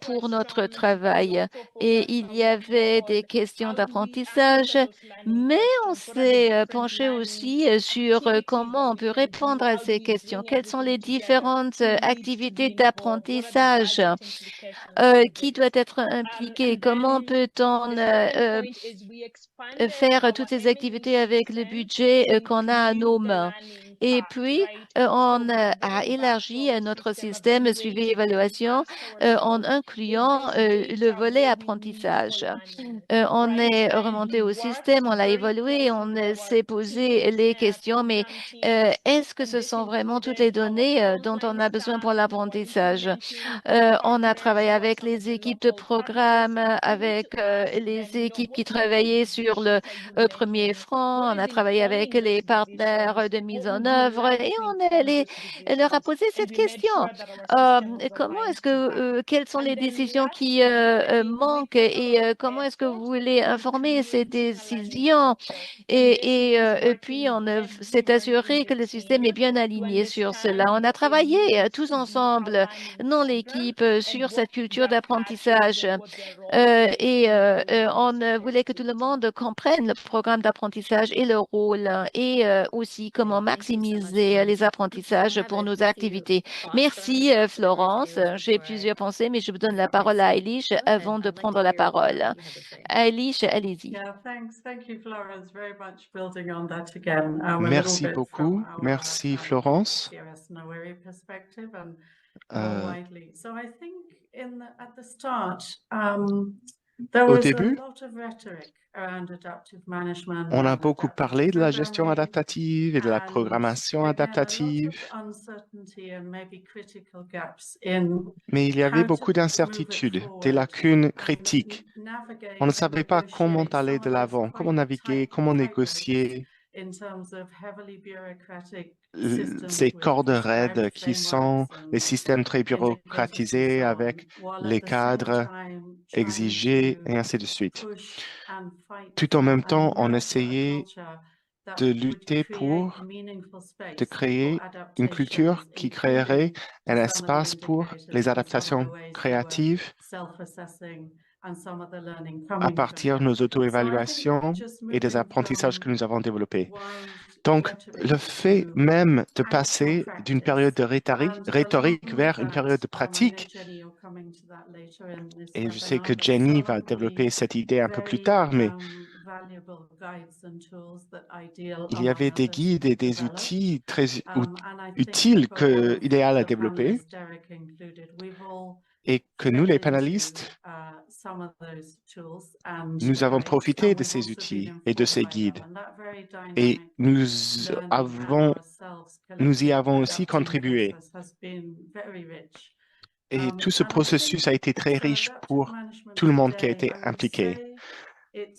pour notre travail et il y avait des questions d'apprentissage, mais on s'est penché aussi sur comment on peut répondre à ces questions. Quelles sont les différentes activités d'apprentissage qui doit être impliqué? Comment peut-on faire toutes ces activités avec le budget qu'on a à nos mains? Et puis, on a élargi notre système suivi-évaluation en incluant le volet apprentissage. On est remonté au système, on l'a évalué, on s'est posé les questions, mais est-ce que ce sont vraiment toutes les données dont on a besoin pour l'apprentissage? On a travaillé avec les équipes de programme, avec les équipes qui travaillaient sur le premier front. On a travaillé avec les partenaires de mise en œuvre et on est allé leur a posé cette question. Comment est-ce que, quelles sont les décisions qui manquent et comment est-ce que vous voulez informer ces décisions? Et puis, on s'est assuré que le système est bien aligné sur cela. On a travaillé tous ensemble dans l'équipe sur cette culture d'apprentissage et on voulait que tout le monde comprenne le programme d'apprentissage et le rôle et aussi comment maximiser les apprentissages pour nos activités. Merci, Florence. J'ai plusieurs pensées, mais je vous donne la parole à Eilish avant de prendre la parole. Eilish, allez-y. Merci beaucoup. Merci, Florence. Euh, widely. So I think at the start, Au début, on a beaucoup parlé de la gestion adaptative et de la programmation adaptative, mais il y avait beaucoup d'incertitudes, des lacunes critiques. On ne savait pas comment aller de l'avant, comment naviguer, comment négocier ces cordes raides qui sont les systèmes très bureaucratisés avec les cadres exigés et ainsi de suite. Tout en même temps, on essayait de lutter de créer une culture qui créerait un espace pour les adaptations créatives à partir de nos auto-évaluations et des apprentissages que nous avons développés. Donc, le fait même de passer d'une période de rhétorique vers une période de pratique, et je sais que Jenny va développer cette idée un peu plus tard, mais il y avait des guides et des outils très utiles idéal à développer et que nous, les panélistes, nous avons profité de ces outils et de ces guides. Et nous y avons aussi contribué. Et tout ce processus a été très riche pour tout le monde qui a été impliqué.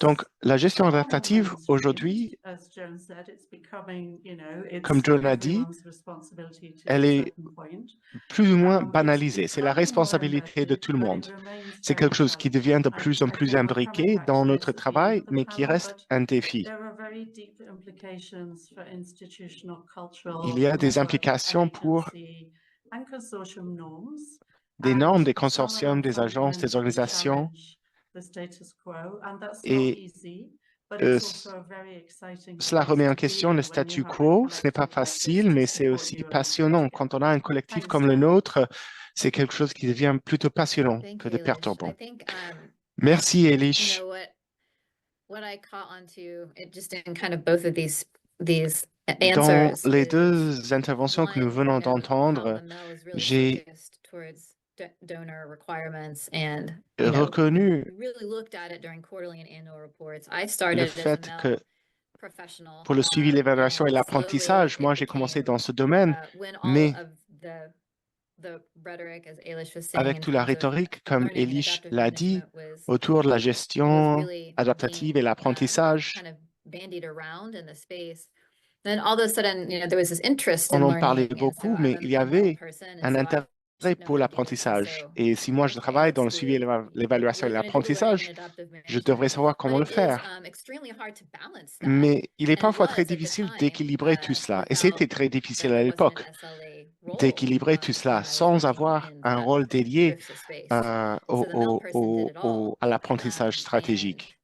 Donc, la gestion adaptative, aujourd'hui, comme John a dit, elle est plus ou moins banalisée. C'est la responsabilité de tout le monde. C'est quelque chose qui devient de plus en plus imbriqué dans notre travail, mais qui reste un défi. Il y a des implications pour des normes, des consortiums, des agences, des organisations. Et cela remet en question le statu quo. Ce n'est pas facile, mais c'est aussi passionnant. Quand on a un collectif comme le nôtre, c'est quelque chose qui devient plutôt passionnant que de perturbant. Merci, Elish. Dans les deux interventions que nous venons d'entendre, j'ai reconnu le fait que pour le suivi, l'évaluation et l'apprentissage, moi j'ai commencé dans ce domaine, mais avec toute la rhétorique, comme Elish l'a dit, autour de la gestion adaptative et l'apprentissage, on en parlait beaucoup, mais il y avait un intérêt pour l'apprentissage. Et si moi je travaille dans le suivi, l'évaluation et l'apprentissage, je devrais savoir comment le faire. Mais il est parfois très difficile d'équilibrer tout cela. Et c'était très difficile à l'époque d'équilibrer tout cela sans avoir un rôle dédié à l'apprentissage stratégique.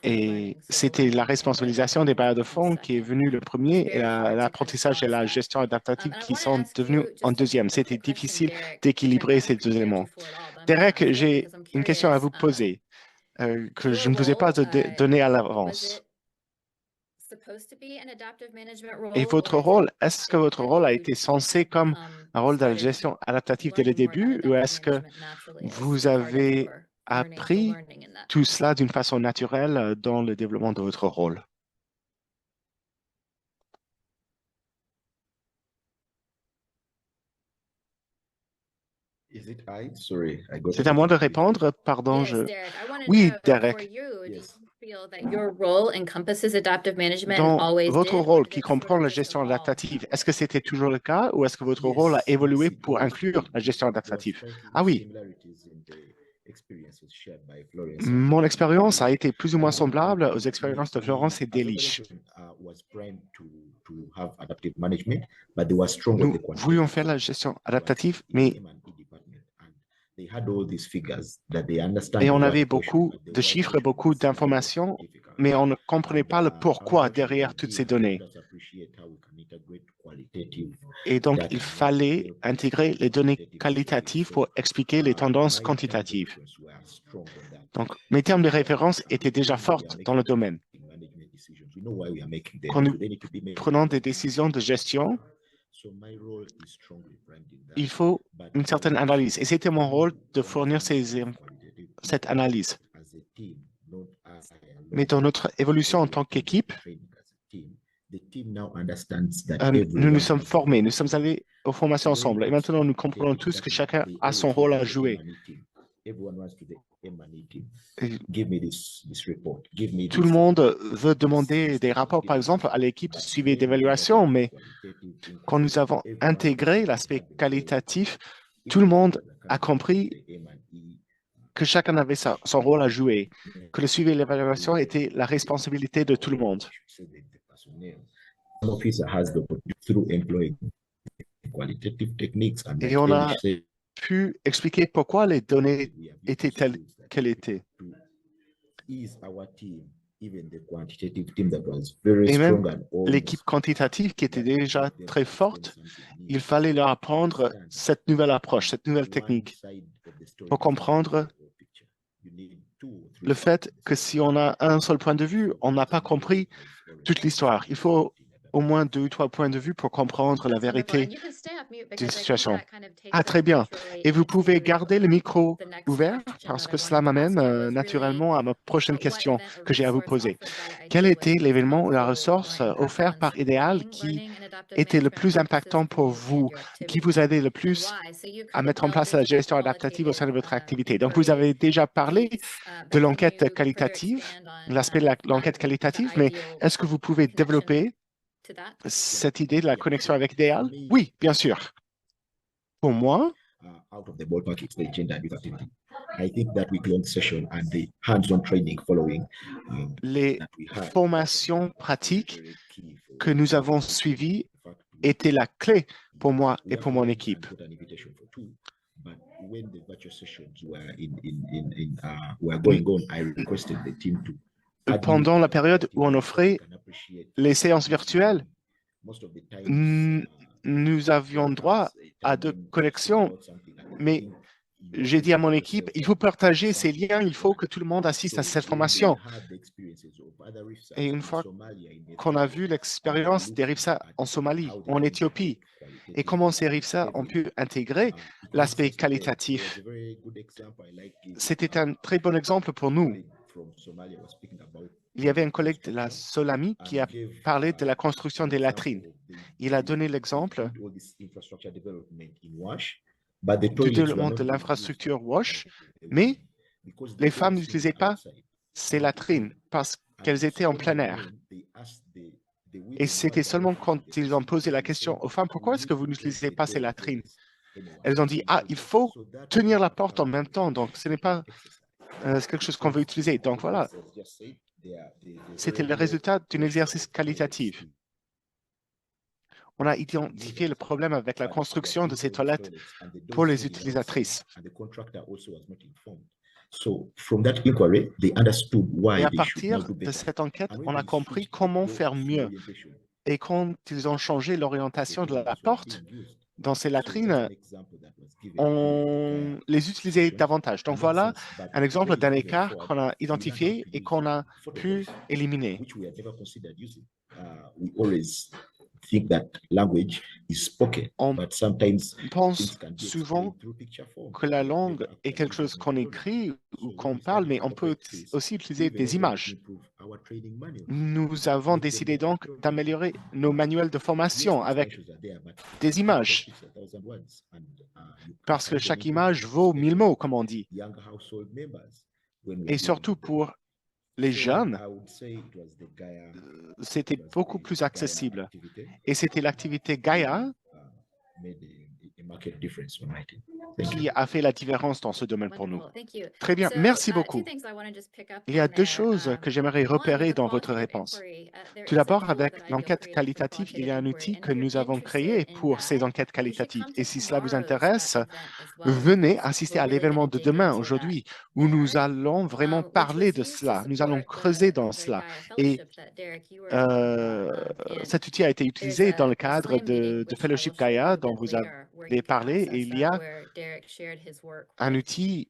Et c'était la responsabilisation des bailleurs de fonds qui est venue le premier et l'apprentissage et la gestion adaptative qui sont devenus en deuxième. C'était difficile d'équilibrer ces deux éléments. Derek, j'ai une question à vous poser que je ne vous ai pas donnée à l'avance. Et votre rôle, est-ce que votre rôle a été censé comme un rôle de la gestion adaptative dès le début ou est-ce que vous avez appris tout cela d'une façon naturelle dans le développement de votre rôle? C'est à moi de répondre, pardon. Oui, Derek. Dans votre rôle qui comprend la gestion adaptative, est-ce que c'était toujours le cas ou est-ce que votre rôle a évolué pour inclure la gestion adaptative? Ah oui. Mon expérience a été plus ou moins semblable aux expériences de Florence et d'Elish. Nous voulions faire la gestion adaptative, mais et on avait beaucoup de chiffres, beaucoup d'informations, mais on ne comprenait pas le pourquoi derrière toutes ces données. Et donc, il fallait intégrer les données qualitatives pour expliquer les tendances quantitatives. Donc, mes termes de référence étaient déjà forts dans le domaine. Quand nous prenons des décisions de gestion, il faut une certaine analyse. Et c'était mon rôle de fournir cette analyse. Mais dans notre évolution en tant qu'équipe, nous nous sommes formés, nous sommes allés aux formations ensemble. Et maintenant, nous comprenons tous que chacun a son rôle à jouer. Et tout le monde veut demander des rapports, par exemple, à l'équipe de suivi et d'évaluation, mais quand nous avons intégré l'aspect qualitatif, tout le monde a compris que chacun avait son rôle à jouer, que le suivi et l'évaluation était la responsabilité de tout le monde. Et on a pu expliquer pourquoi les données étaient telles qu'elles étaient. Et même l'équipe quantitative qui était déjà très forte, il fallait leur apprendre cette nouvelle approche, cette nouvelle technique pour comprendre le fait que si on a un seul point de vue, on n'a pas compris toute l'histoire. Il faut au moins 2 ou 3 points de vue pour comprendre la vérité d'une situation. Ah, très bien. Et vous pouvez garder le micro ouvert parce que cela m'amène naturellement à ma prochaine question que j'ai à vous poser. Quel était l'événement ou la ressource offerte par Ideal qui était le plus impactant pour vous, qui vous a aidé le plus à mettre en place la gestion adaptative au sein de votre activité? Donc, vous avez déjà parlé de l'enquête qualitative, l'aspect de l'enquête qualitative, mais est-ce que vous pouvez développer cette idée de la connexion avec Ideal? Oui, bien sûr. Pour moi, les formations pratiques que nous avons suivies étaient la clé pour moi et pour mon équipe. Pendant la période où on offrait les séances virtuelles, nous avions droit à 2 connexions, mais j'ai dit à mon équipe, il faut partager ces liens, il faut que tout le monde assiste à cette formation. Et une fois qu'on a vu l'expérience des RIFSA en Somalie, en Éthiopie, et comment ces RIFSA ont pu intégrer l'aspect qualitatif, c'était un très bon exemple pour nous. Il y avait un collègue de la Solami qui a parlé de la construction des latrines. Il a donné l'exemple du développement de l'infrastructure WASH, mais les femmes n'utilisaient pas ces latrines parce qu'elles étaient en plein air. Et c'était seulement quand ils ont posé la question aux femmes, pourquoi est-ce que vous n'utilisez pas ces latrines? Elles ont dit, ah, il faut tenir la porte en même temps, donc ce n'est pas quelque chose qu'on veut utiliser. Donc voilà, c'était le résultat d'un exercice qualitatif. On a identifié le problème avec la construction de ces toilettes pour les utilisatrices. Et à partir de cette enquête, on a compris comment faire mieux. Et quand ils ont changé l'orientation de la porte dans ces latrines, on les utilisait davantage. Donc voilà un exemple d'un écart qu'on a identifié et qu'on a pu éliminer. On pense souvent que la langue est quelque chose qu'on écrit ou qu'on parle, mais on peut aussi utiliser des images. Nous avons décidé donc d'améliorer nos manuels de formation avec des images, parce que chaque image vaut 1000 mots, comme on dit. Et surtout pour les jeunes, c'était beaucoup plus accessible. Et c'était l'activité Gaia qui a fait la différence dans ce domaine pour nous. Très bien, merci beaucoup. Il y a 2 choses que j'aimerais repérer dans votre réponse. Tout d'abord, avec l'enquête qualitative, il y a un outil que nous avons créé pour ces enquêtes qualitatives. Et si cela vous intéresse, venez assister à l'événement de demain, aujourd'hui, où nous allons vraiment parler de cela. Nous allons creuser dans cela. Et cet outil a été utilisé dans le cadre de Fellowship Gaia dont vous avez parlé. Et il y a un outil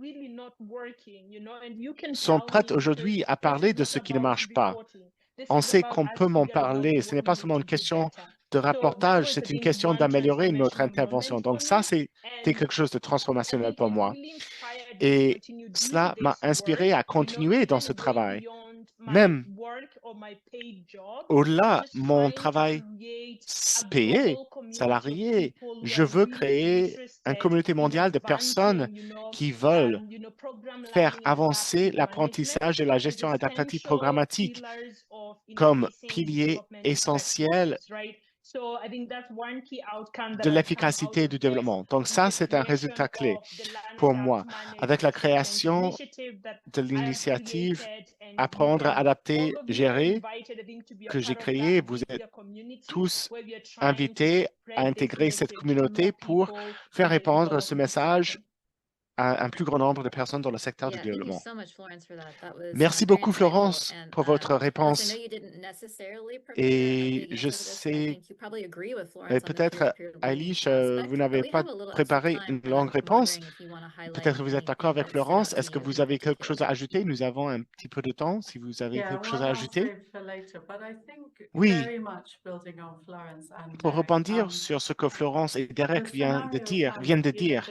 sont prêtes aujourd'hui à parler de ce qui ne marche pas. On sait qu'on peut m'en parler. Ce n'est pas seulement une question de rapportage, c'est une question d'améliorer notre intervention. Donc ça, c'était quelque chose de transformationnel pour moi. Et cela m'a inspiré à continuer dans ce travail. Même au-delà mon travail payé, salarié, je veux créer une communauté mondiale de personnes qui veulent faire avancer l'apprentissage et la gestion adaptative programmatique comme pilier essentiel de l'efficacité du développement. Donc ça, c'est un résultat clé pour moi. Avec la création de l'initiative Apprendre, adapter, gérer que j'ai créée, vous êtes tous invités à intégrer cette communauté pour faire répandre ce message à un plus grand nombre de personnes dans le secteur du développement. Merci beaucoup, Florence, pour votre réponse. Et je sais, peut-être, Ailish, vous n'avez pas préparé une longue réponse. Peut-être vous êtes d'accord avec Florence. Est-ce que vous avez quelque chose à ajouter? Nous avons un petit peu de temps, si vous avez quelque chose à ajouter. Oui, pour rebondir sur ce que Florence et Derek viennent de dire,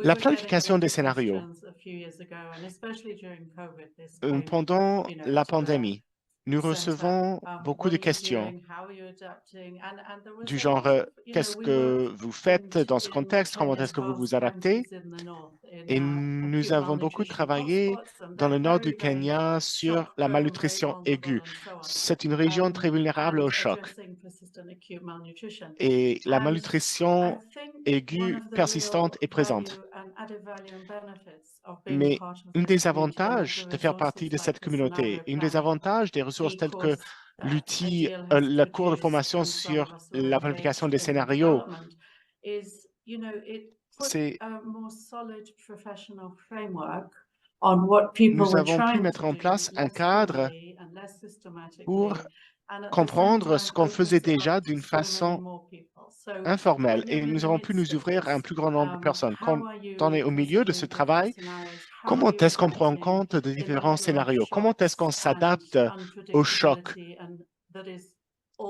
la planification des scénarios pendant la pandémie, nous recevons beaucoup de questions du genre qu'est-ce que vous faites dans ce contexte, comment est-ce que vous vous adaptez? Et nous avons beaucoup travaillé dans le nord du Kenya sur la malnutrition aiguë. C'est une région très vulnérable au choc. Et la malnutrition aiguë persistante est présente. Mais un des avantages de faire partie de cette communauté, un des avantages des ressources telles que l'outil, le cours de formation sur la planification des scénarios, c'est nous avons pu mettre en place un cadre pour comprendre ce qu'on faisait déjà d'une façon informelle et nous avons pu nous ouvrir à un plus grand nombre de personnes. Quand on est au milieu de ce travail, comment est-ce qu'on prend en compte de différents scénarios? Comment est-ce qu'on s'adapte au choc?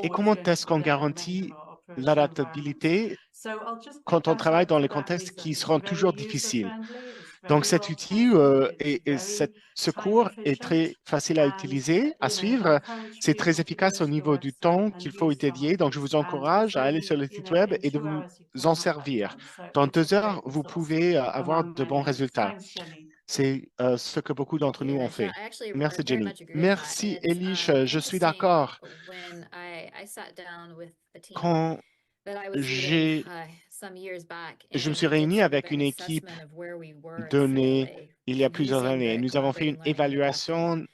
Et comment est-ce qu'on garantit l'adaptabilité quand on travaille dans les contextes qui seront toujours difficiles? Donc, cet outil et ce cours est très facile à utiliser, à suivre. C'est très efficace au niveau du temps qu'il faut y dédier. Donc, je vous encourage à aller sur le site web et de vous en servir. Dans 2 heures, vous pouvez avoir de bons résultats. C'est ce que beaucoup d'entre nous ont fait. Merci, Jenny. Merci, Elish. Je suis d'accord. Quand je me suis réuni avec une équipe donnée il y a plusieurs années. Nous avons fait une évaluation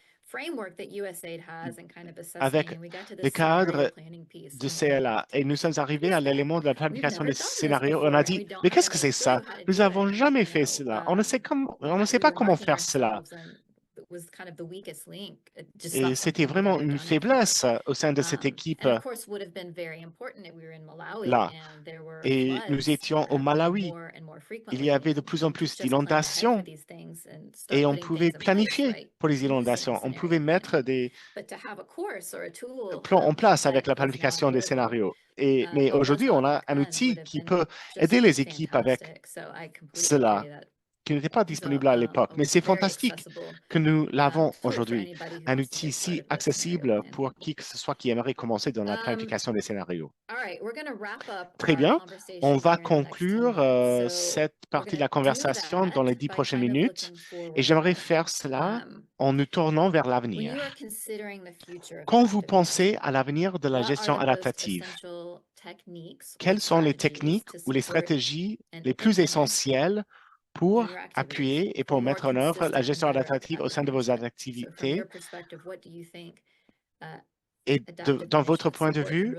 avec le cadre de CLA et nous sommes arrivés à l'élément de la planification des scénarios. On a dit, mais qu'est-ce que c'est ça? Nous n'avons jamais fait cela. On ne sait pas comment faire cela. Et c'était vraiment une faiblesse au sein de cette équipe-là. Et nous étions au Malawi. Il y avait de plus en plus d'inondations et on pouvait planifier pour les inondations. On pouvait mettre des plans en place avec la planification des scénarios. Mais aujourd'hui, on a un outil qui peut aider les équipes avec cela, qui n'était pas disponible à l'époque. Mais c'est fantastique que nous l'avons aujourd'hui, un outil si accessible pour qui que ce soit qui aimerait commencer dans la planification des scénarios. Très bien. On va conclure cette partie de la conversation dans les 10 prochaines minutes et j'aimerais faire cela en nous tournant vers l'avenir. Quand vous pensez à l'avenir de la gestion adaptative, quelles sont les techniques ou les stratégies les plus essentielles pour appuyer et pour mettre en œuvre la gestion adaptative au sein de vos activités? Et dans votre point de vue,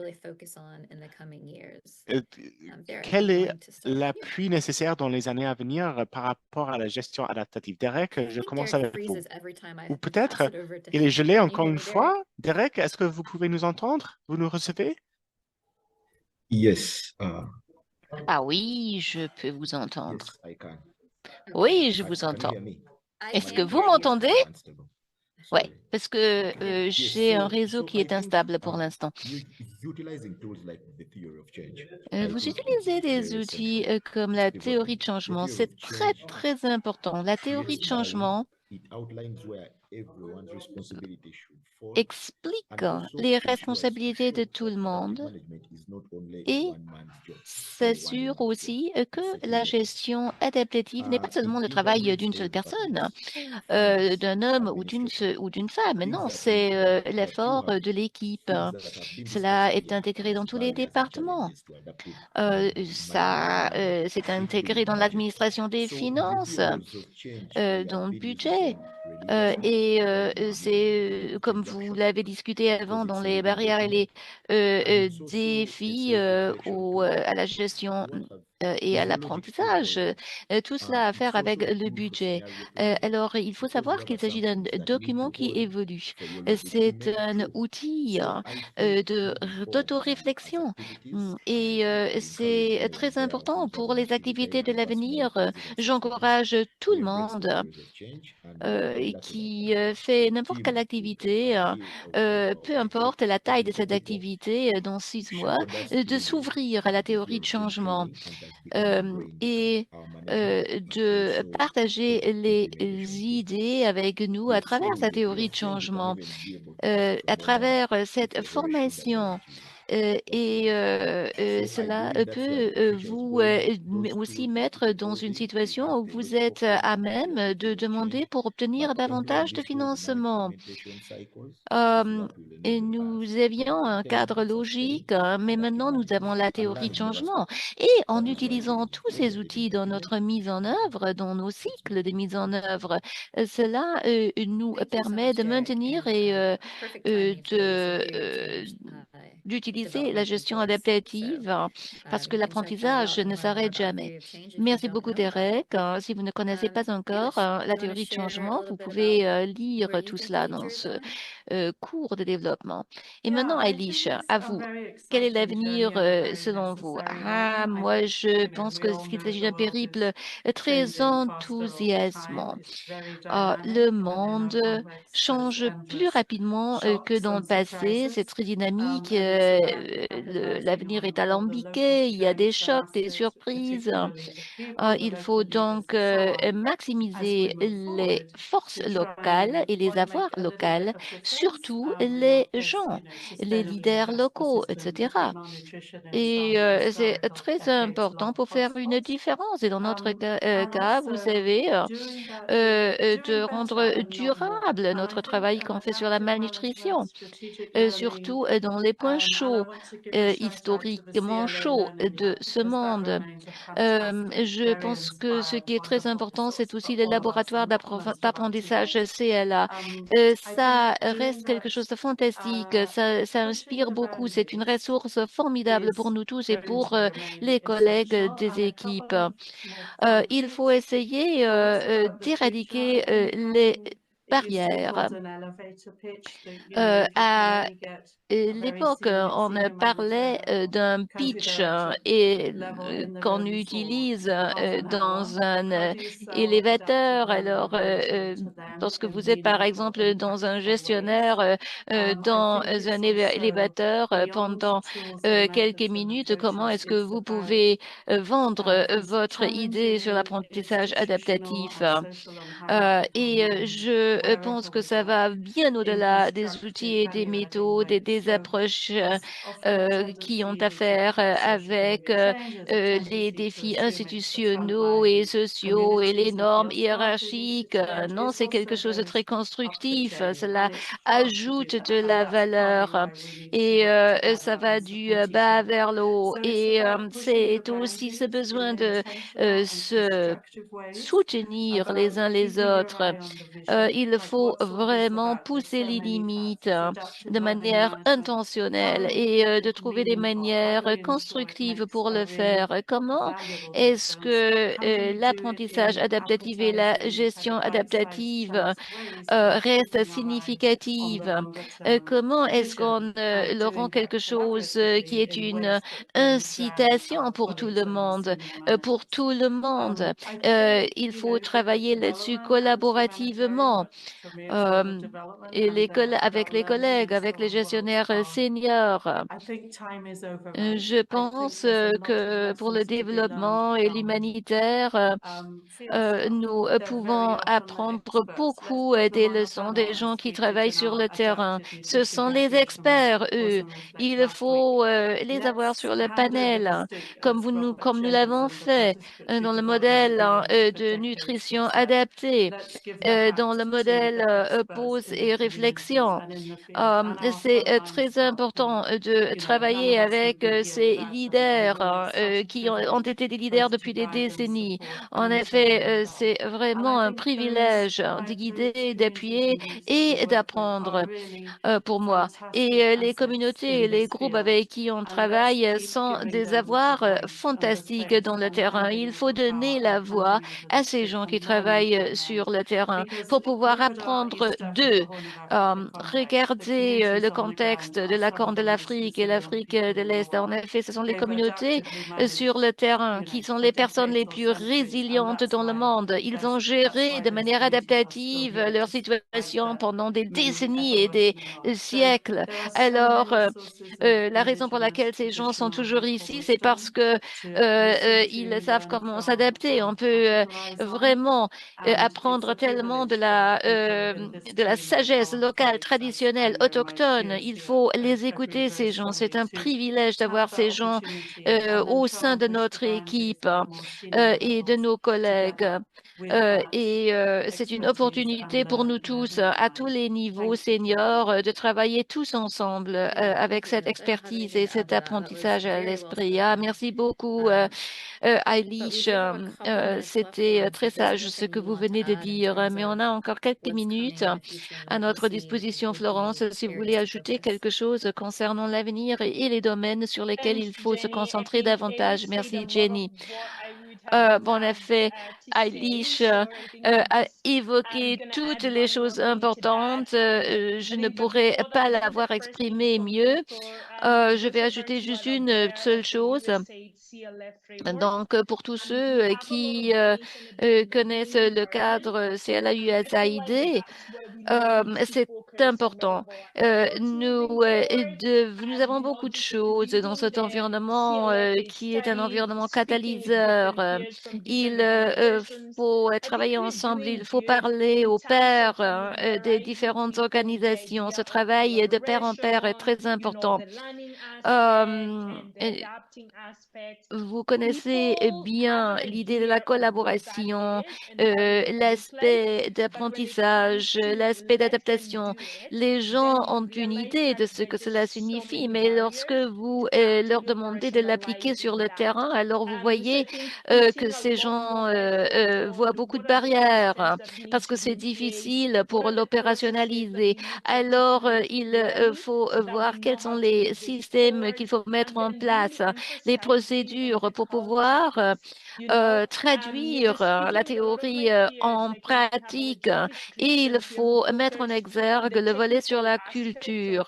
quel est l'appui nécessaire dans les années à venir par rapport à la gestion adaptative? Derek, je commence avec vous. Ou peut-être, il est gelé encore une fois. Derek, est-ce que vous pouvez nous entendre? Vous nous recevez? Yes. Ah oui, je peux vous entendre. Yes, I can. Oui, je Can vous you entends. hear me? Est-ce que vous m'entendez? Constable. Ouais, parce que Yes, j'ai un réseau qui I est think instable pour l'instant. utilizing tools like the theory of change, I Vous think it's utilisez des very outils essential. comme It's la pivotal. théorie de The changement. theory C'est of très, change très important. La théorie creates de balance. changement It outlines where everyone's responsibility should fall, explique and also les ensures responsabilités de tout le that public monde management is not only et one man's job or one s'assure woman's job. aussi que It's la certainly not. gestion adaptative n'est pas seulement le It travail integrates d'une seule personne, departments, finance, d'un homme administration, ou d'une femme. things Non, that we c'est that you l'effort have de l'équipe. things that have been Cela discussed est earlier intégré as dans tous les barriers and départements. challenges to adaptive management C'est should be intégré dans budgeted. l'administration des So the finances, theories of change we dans have le been using them budget. religiously right now C'est, in comme change vous action l'avez discuté avant, because dans it's a les living barrières et document, les and it's also a défis self-reflection tool. à la gestion What have et à physiologic l'apprentissage. physiology. Tout cela a à faire It's avec also a le tool for budget. scenario planning Alors, il faut because you savoir have qu'il s'agit d'un assumptions that need document to qui hold évolue. for your logic to C'est make un true. outil So I think as d'autoréflexion. activities, Et I encourage c'est more très there are important things that pour we les should be activités paying de much more l'avenir. emphasis on cities J'encourage tout to le embrace the monde theories of change and make that an qui outcome. fait So n'importe quelle Tim, activité, peu importe la have taille you de cette possibly activité, dans 6 mois, shepherd us de through s'ouvrir à la the théorie de theory of change changement fully and has become ingrained in et our management, but de also partager for les implementation too. idées avec nous à Yes, travers so sa the theory théorie of de change can changement, even be able to assist à from wonder travers to cette collaboration that formation. leads to what comes. So I Cela believe that's where peut the future is vous going. Those aussi tools mettre will dans une hold we situation have où the vous logical êtes à framework même of the de theory of demander change, pour obtenir but only when davantage de these tools now financement. implementation cycles is Euh, what will et enable nous us avions to un test cadre and sustain logique, mais adaptive maintenant nous avons management la and théorie learn de in never changement. stop. Et en That is why utilisant tous we ces as a outils living dans document, notre mise en we have œuvre, dans nos what's cycles de needed. mise en œuvre, cela nous Thank you so permet much, de Derek, maintenir and et perfect timing for this de theory of change d'utiliser la development in gestion course. adaptative So parce que you can check that l'apprentissage out and ne learn more s'arrête about jamais. theory of change if you Merci don't beaucoup, know about it. Derek. Si vous ne connaissez pas encore Eilish, la you want to théorie de share a changement, little vous bit about pouvez lire where you tout think the cela dans future is ce going? cours de développement. Et Yeah, maintenant, I Eilish, think it's à a vous. very Quel est exciting journey l'avenir and a very selon vous? necessary Ah, one. moi, je pense We all qu'il know s'agit the d'un world périple is très changing faster all the time. enthousiasmant. It's very Le dynamic and, monde complex. There's change plus endless rapidement que shocks dans le and passé. C'est surprises. très dynamique. And so that capitalizing L'avenir est on all the local alambiqué. Il y a des strengths chocs, des assets, surprises. particularly the people, the Il faut local leaders donc and so on, as we maximiser move les forward forces to try locales and et les want to make avoirs a little bit locales, of difference. surtout We les know this, gens, les sustainably leaders adjust the locaux, system to etc. keep malnutrition in Et some c'est historical très important decades-long pour faire une hotspots. différence. Et dans notre And cas, vous also savez, de doing rendre better, not more. durable And I notre think travail qu'on fait sur la adaptive management, malnutrition, strategic learning, surtout dans les points and I chauds, want to give a shout out to the historiquement CLA chauds Learning de Lab ce because that monde. remains a fantastic, Je very pense que ce inspired, qui est très wonderful important, c'est resource aussi for les all of us laboratoires and most of our d'apprentissage teammates. CLA. I think Ça doing reste quelque that, chose de fantastique, ça pushing inspire the beaucoup, c'est une boundaries ressource formidable pour is nous tous et going pour to remain les collègues essential. des And a équipes. couple of more Il faut qualities. essayer Thoughts about the future. I d'éradiquer think les it used to be barrières. called an elevator pitch that, you can À only get very l'époque, on senior parlait manager or d'un country pitch director et level in the qu'on room for utilise half an hour. dans But un how do you sell adaptive élévateur. Alors, methodology to them lorsque in vous êtes par meaningful exemple and dans un practical gestionnaire, ways? I dans think it's un also élévateur beyond pendant tools and quelques methods and minutes, comment approaches. est-ce que It's vous about pouvez vendre this votre idée sur challenging l'apprentissage institutional adaptatif? and social and hierarchical norms Je wherever pense que we ça go. va bien In au-delà des outils constructive et des value-adding méthodes et ways. des So approches there's often a qui ont tendency à we talk faire about social avec behavior change. There's a les tendency to défis assume it's the institutionnels et frontline sociaux et les communities of the normes authorities. hiérarchiques. Non, It's c'est quelque also chose de goes très up the constructif. chain, Cela and it's hard to do ajoute de that. And la that's partly valeur why we need to et work ça together va and du support each bas other. vers le haut. So it's Et about pushing the c'est aussi ce boundaries besoin in de intentional and se constructive ways, soutenir les about uns les keeping your autres. eye on the vision, Il like faut Wadsworth is vraiment about. There's pousser so les many limites facets. Adaptive de learning manière management. intentionnelle How et can de it trouver des meaningful? How manières do we ensure it constructives makes pour a le really faire. Comment valuable est-ce difference? que How do we do it l'apprentissage in adaptatif et la appetizing kind gestion of bite-sized adaptative chunks ways whilst restent keeping our eye on the significatives? longer term Comment est-ce vision qu'on and leur rend doing that quelque chose qui collaboratively est in une ways that then drag incitation our pour tout colleagues le and our monde, senior pour managers? tout le monde? I think, Il faut business travailler là-dessus development comes to collaborativement. managerial, euh, et avec les collègues, avec les gestionnaires seniors. Je pense que pour le développement et l'humanitaire, nous pouvons apprendre beaucoup des leçons des gens qui travaillent sur le terrain. Ce sont les experts, eux. Il faut les avoir sur le panel, hein, comme nous l'avons fait dans le modèle de nutrition adaptée, dans le modèle pause et réflexion. C'est très important de travailler avec ces leaders qui ont été des leaders depuis des décennies. En effet, c'est vraiment un privilège de guider, d'appuyer et d'apprendre pour moi. Et les communautés et les groupes avec qui on travaille sont des avoirs fantastiques dans le terrain. Il faut donner la voix à ces gens qui travaillent sur le terrain pour pouvoir apprendre d'eux. Regardez le contexte de la Corne de l'Afrique et l'Afrique de l'Est. En effet, ce sont les communautés sur le terrain qui sont les personnes les plus résilientes dans le monde. Ils ont géré de manière adaptative leur situation pendant des décennies et des siècles. Alors, la raison pour laquelle ces gens sont toujours ici, c'est parce que ils savent comment s'adapter. On peut vraiment apprendre tellement de la sagesse locale, traditionnelle, autochtone. Il faut les écouter, ces gens. C'est un privilège d'avoir ces gens au sein de notre équipe et de nos collègues. C'est une opportunité pour nous tous, à tous les niveaux seniors, de travailler tous ensemble avec cette expertise et cet apprentissage à l'esprit. Ah, merci beaucoup, Eilish. C'était très sage ce que vous venez de dire, mais on a encore quelques minutes à notre disposition, Florence, si vous voulez ajouter quelque chose concernant l'avenir et les domaines sur lesquels il Thanks, faut se Jenny. concentrer I think davantage. Ellie said Merci, a lot of Jenny. what I would have been En planning effet, to say. Eilish So I think a I'm évoqué gonna toutes add les one more choses thing to that. importantes. Je I ne think, but pourrais before that, pas I think the l'avoir first thing exprimé for mieux. me, for Je vais those of ajouter us who juste are une aware seule of the chose. USAID CLF framework, Donc, pour tous ceux we have a lot qui of mention about connaissent enabling le environment, cadre and I feel like CLAUSAID, that's where we need to c'est focus important. more. What's moving forward? Nous avons beaucoup de Just choses dans reading cet the environnement CLF qui est un study, environnement speaking with catalyseur. different peers from different Il organizations. faut I think travailler we're ensemble, doing il faut good parler in aux terms of pairs des familiarizing différentes people with the organisations. Ce idea of travail de pair en pair est collaboration, très important. the learning aspect Euh, and the adapting aspect. Vous connaissez People have bien an l'idée de la idea of what that collaboration, is and what it would look like, l'aspect but when it comes d'apprentissage, to l'aspect let's d'adaptation. do it, Les gens then you ont une realize idée that de ce que there's cela just so signifie, many mais lorsque barriers vous to leur actually demandez de l'appliquer sur operationalizing le that. terrain, alors vous So I voyez think que putting a ces lot gens more effort voient on beaucoup de what are the right barrières steps hein, that need parce to que be c'est in place, difficile what pour are the processes that l'opérationnaliser. need to Alors, actually il run faut so that we voir know quels sont how to les move it systèmes forward, qu'il faut mettre and en then really place, les emphasizing on procédures the pour culture pouvoir piece. You're traduire just la speaking with a lot of my théorie peers. en I think we have a lot of pratique Jewish et il Christians here who faut mettre en focus on exergue the le volet sur technical la aspects of culture.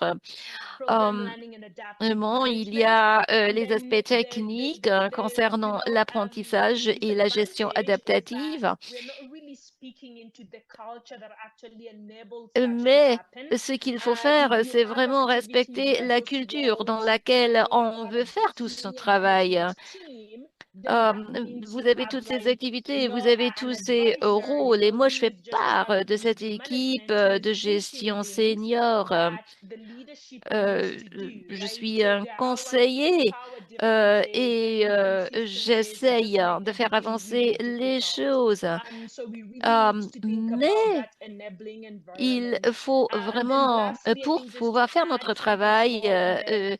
program Euh, learning and adaptive Bon, il y management. a And les then aspects techniques concernant l'apprentissage the et la gestion disadvantage is that adaptative, we're not really speaking into the culture that actually enables such to mais happen. ce qu'il faut faire, If you c'est have vraiment activities respecter where la those culture dans roles laquelle fall on under veut the faire tout son senior travail. management team, then that means Vous you avez have toutes ces like, activités, vous avez an tous ces advisor, rôles, et moi je who fais is just part trying de to lead cette the équipe management who de is pushing gestion things senior. that the leadership Euh, needs to do, je right? suis So un there are like conseiller power differences et and systems that j'essaye just make de faire everything avancer really les difficult. choses. So we really need to think about Mais that enabling il environment. faut And then vraiment, lastly, I pour think just to pouvoir faire add notre from this travail, call and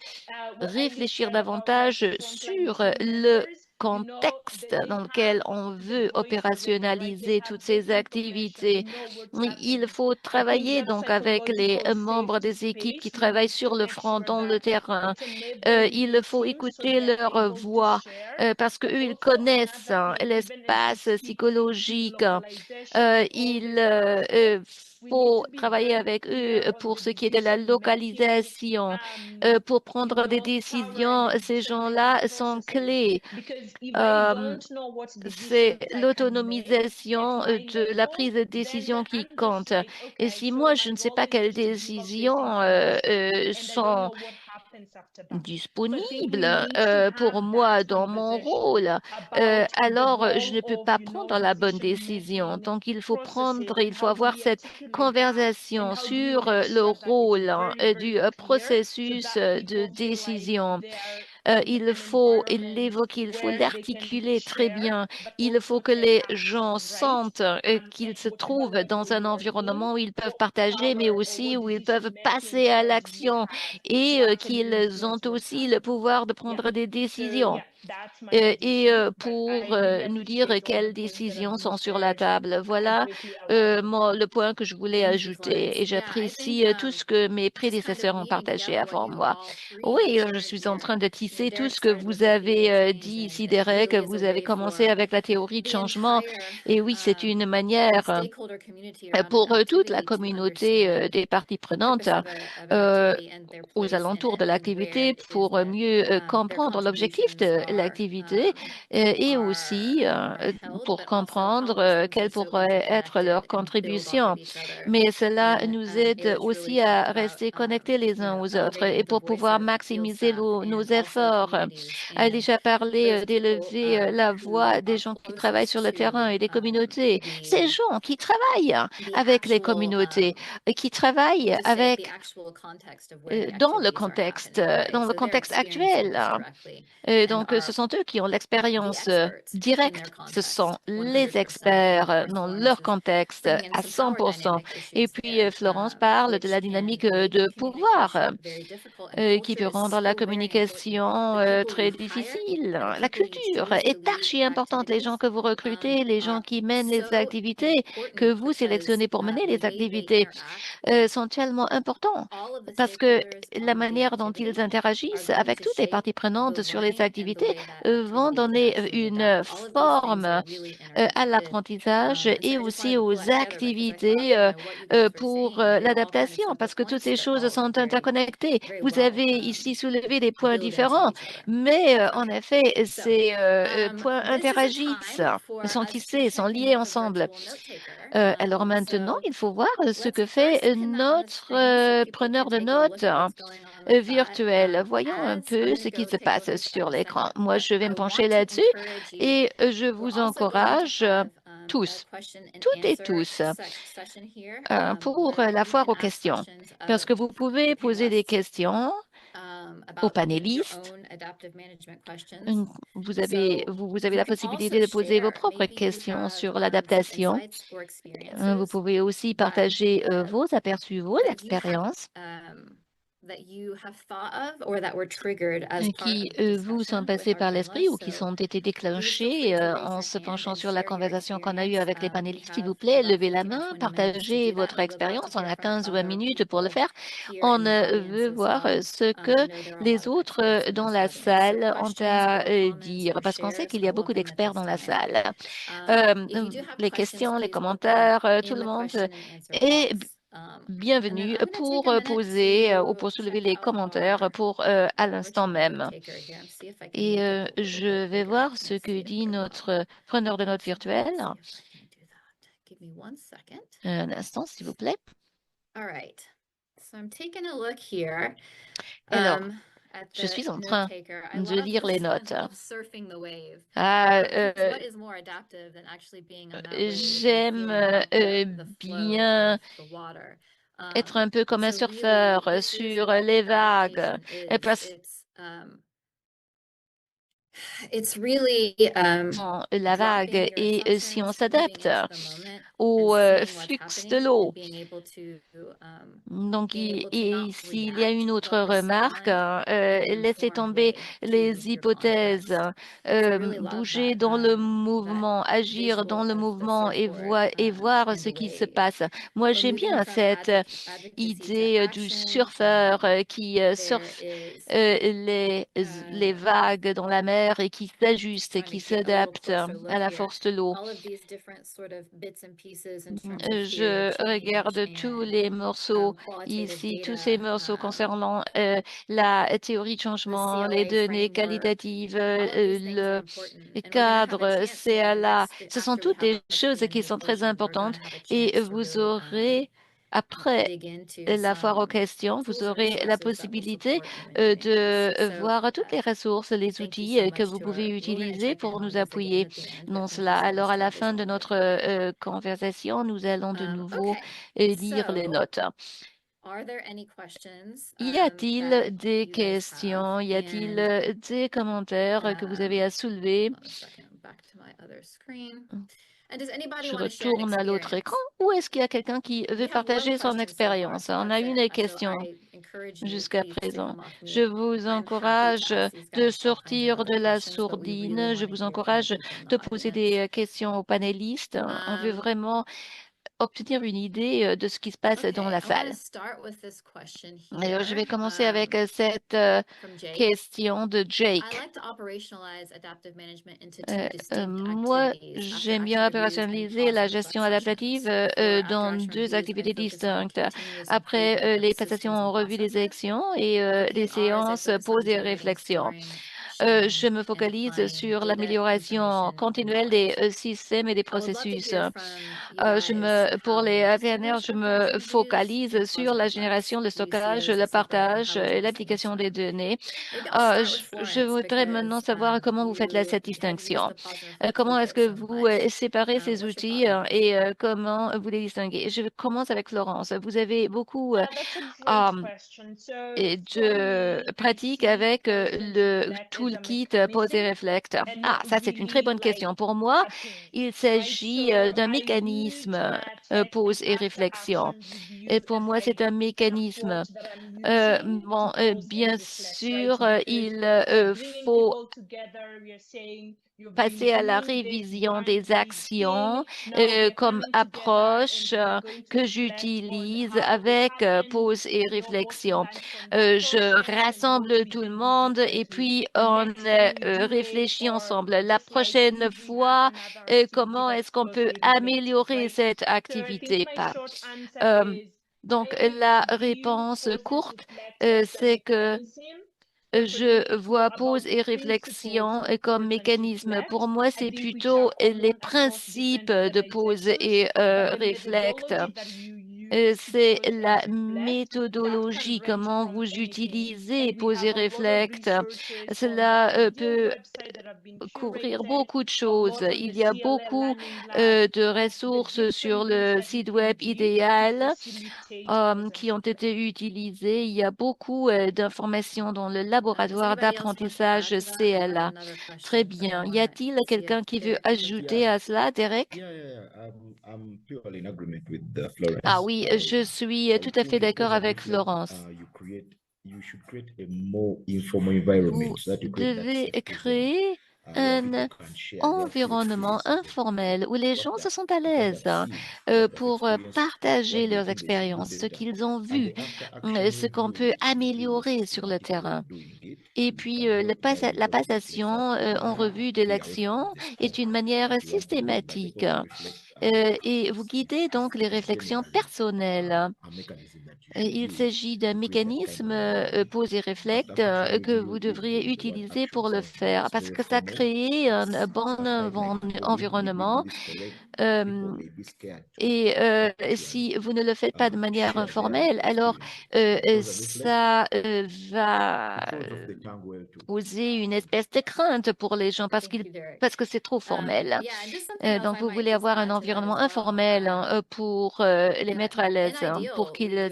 what Eilish réfléchir said about like davantage frontline sur team le members, contexte they dans have lequel on the veut voice of it, right? They opérationnaliser have toutes this ces information, they activités. know what's Oui, il happening. faut I think travailler that donc avec les psychological membres safety des équipes qui space, we travaillent need sur to le make front, sure dans le that terrain. it's enabling Il these faut teams so écouter they're leur able to voix share. parce But qu'eux, ils also connaissent another thing, even and l'espace speaking into psychologique. localization and all Ils different aspects, faut travailler avec eux pour ce qui est de la localisation, pour prendre des décisions. Ces gens-là sont clés. C'est l'autonomisation de la prise de décision qui compte. Et si moi, je ne sais pas quelles décisions sont disponibles pour moi dans mon rôle, alors je ne peux pas prendre la bonne décision. Donc, il faut avoir cette conversation sur le rôle du processus de décision. Il faut l'évoquer, il faut l'articuler très bien. Il faut que les gens sentent qu'ils se trouvent dans un environnement où ils peuvent partager, mais aussi où ils peuvent passer à l'action et qu'ils ont aussi le pouvoir de prendre des décisions. Pour nous dire quelles décisions sont sur la table. Voilà le point que je voulais ajouter et j'apprécie tout ce que mes prédécesseurs ont partagé avant moi. Oui, je suis en train de tisser tout ce que vous avez dit ici, Derek. Vous avez commencé avec la théorie de changement et oui, c'est une manière pour toute la communauté des parties prenantes aux alentours de l'activité pour mieux comprendre l'objectif de l'activité et aussi pour comprendre quelle pourrait être leur contribution. Mais cela nous aide aussi à rester connectés les uns aux autres et pour pouvoir maximiser nos efforts. A déjà parlé d'élever la voix des gens qui travaillent sur le terrain et des communautés. Ces gens qui travaillent avec les communautés, qui travaillent avec dans le contexte actuel. Donc, ce sont eux qui ont l'expérience directe. Ce sont les experts dans leur contexte à 100%. Et puis, Florence parle de la dynamique de pouvoir qui peut rendre la communication très difficile. La culture est archi importante. Les gens que vous recrutez, les gens qui mènent les activités, que vous sélectionnez pour mener les activités, sont tellement importants parce que la manière dont ils interagissent avec toutes les parties prenantes sur les activités vont donner une forme à l'apprentissage et aussi aux activités pour l'adaptation parce que toutes ces choses sont interconnectées. Vous avez ici soulevé des points différents, mais en effet, ces points interagissent, sont tissés, sont liés ensemble. Alors maintenant, il faut voir ce que fait notre preneur de notes virtuel. Voyons un peu ce qui se passe sur l'écran. Moi, je vais me pencher là-dessus et je vous encourage tous, toutes et tous, pour la foire aux questions, parce que vous pouvez poser des questions aux panélistes. Vous avez la possibilité de poser vos propres questions sur l'adaptation. Vous pouvez aussi partager vos aperçus, vos expériences qui vous sont passés par l'esprit ou qui sont été déclenchés en se penchant sur la conversation qu'on a eue avec les panélistes. S'il vous plaît, levez la main, partagez votre expérience. On a 15 ou 20 minutes pour le faire. On veut voir ce que les autres dans la salle ont à dire parce qu'on sait qu'il y a beaucoup d'experts dans la salle. Les questions, les commentaires, tout le monde est bienvenue pour poser ou pour soulever les commentaires pour à l'instant même. Et je vais voir ce que dit notre preneur de notes virtuel. Un instant, s'il vous plaît. Alors, je suis en train de lire les notes. J'aime bien être un peu comme un surfeur sur les vagues. La vague et si on s'adapte au flux de l'eau. Donc, et s'il y a une autre remarque, laissez tomber les hypothèses, bouger dans le mouvement, agir dans le mouvement et voir ce qui se passe. Moi, j'aime bien cette idée du surfeur qui surfe les vagues dans la mer et qui s'ajuste, qui s'adapte à la force de l'eau. Je regarde tous les morceaux ici, tous ces morceaux concernant la théorie de changement, les données qualitatives, le cadre, CLA. Ce sont toutes des choses qui sont très importantes et vous aurez, après la foire aux questions, vous aurez la possibilité de voir toutes les ressources, les outils que vous pouvez utiliser pour nous appuyer dans cela. Alors, à la fin de notre conversation, nous allons de nouveau lire les notes. Y a-t-il des questions? Y a-t-il des commentaires que vous avez à soulever? Je retourne à l'autre écran. Ou est-ce qu'il y a quelqu'un qui veut partager son expérience? On a une question jusqu'à présent. Je vous encourage de sortir de la sourdine. Je vous encourage de poser des questions aux panélistes. On veut vraiment obtenir une idée de ce qui se passe dans la salle. Alors, je vais commencer avec cette question de Jake. Moi, j'aime bien opérationnaliser la gestion adaptative dans deux activités distinctes. Après les passations en revue des élections et les séances pause et réflexion. Je me focalise sur l'amélioration continuelle des systèmes et des processus. Pour les PNR, je me focalise sur la génération, le stockage, le partage et l'application des données. Je voudrais maintenant savoir comment vous faites cette distinction. Comment est-ce que vous séparez ces outils et comment vous les distinguez? Je commence avec Florence. Vous avez beaucoup de pratique avec le toolkit Pause et Reflect. Ah, ça, c'est une très bonne question. Pour moi, il s'agit d'un mécanisme pause et réflexion. Et pour moi, c'est un mécanisme. Bien sûr, il faut passer à la révision des actions comme approche que j'utilise avec pause et réflexion. Je rassemble tout le monde et puis on réfléchit ensemble. La prochaine fois, comment est-ce qu'on peut améliorer cette activité? Donc, la réponse courte, c'est que je vois pause et réflexion comme mécanisme. Pour moi, c'est plutôt les principes de pause et réflect. C'est la méthodologie, comment vous utilisez pause et réflect. Cela peut couvrir beaucoup de choses. Il y a beaucoup de ressources sur le site web idéal qui ont été utilisées. Il y a beaucoup d'informations dans le laboratoire d'apprentissage CLA. Très bien. Y a-t-il quelqu'un qui veut ajouter à cela, Derek? I'm purely in agreement with Ah Florence. oui, je suis tout à fait d'accord avec Florence. You should create a more informal environment Vous so that you create that devez safe zone, créer where un people can share their environnement experiences and informel où les gens se sentent à plant l'aise that seed of that pour experience, partager what they leurs think they should do expériences, ce better. qu'ils ont And vu, the after action ce qu'on peut reviews will be améliorer sur le systematic way terrain. of doing it, Et and you puis, can help guide la people to reflect back passation en revue de clear outcome l'action of the est une scorecard manière that you want to gain by the systématique pause and reflect et vous process. guidez donc les It's réflexions generally personnelles. a mechanism that you should Il use s'agit d'un to create that kind mécanisme of environment. pause et After réflect action que review vous will devriez be the one utiliser action. pour le So faire it's parce very que ça formal. crée un It's bon kind like environnement. with this correct, Euh, people may be scared to Et actually si vous ne le faites pas de manière share their informelle, alors experiences. Pause and reflect. ça va It rolls off the tongue well too. poser une espèce de crainte pour les gens parce que c'est trop formel. Donc, vous voulez avoir un environnement informel pour les mettre à l'aise, pour qu'ils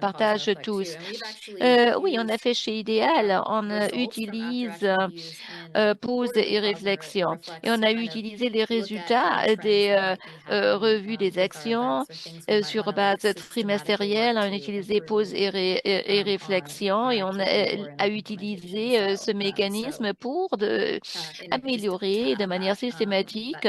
partagent tous. Oui, on a fait chez Idéal, on utilise pause et réflexion. Et on a utilisé les résultats des revues des actions sur base trimestrielle. On a utilisé pause et réflexion et on a utilisé ce mécanisme pour améliorer de manière systématique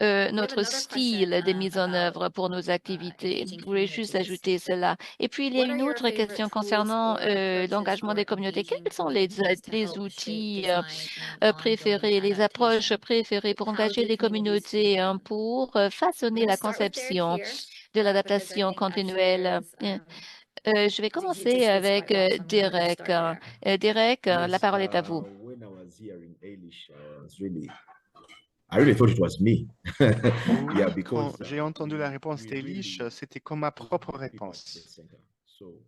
notre style de mise en œuvre pour nos activités. Je voulais juste ajouter cela. Et puis, il y a une autre question concernant l'engagement des communautés. Quels sont les outils préférés, les approches préférées pour engager les communautés pour façonner la conception de l'adaptation continuelle. Je vais commencer avec Derek. Derek, la parole est à vous. When I was hearing Eilish, I really thought it was me. Oui, Yeah, quand because j'ai entendu la réponse we d'Elish, really c'était comme ma put propre more people at the réponse. center. So,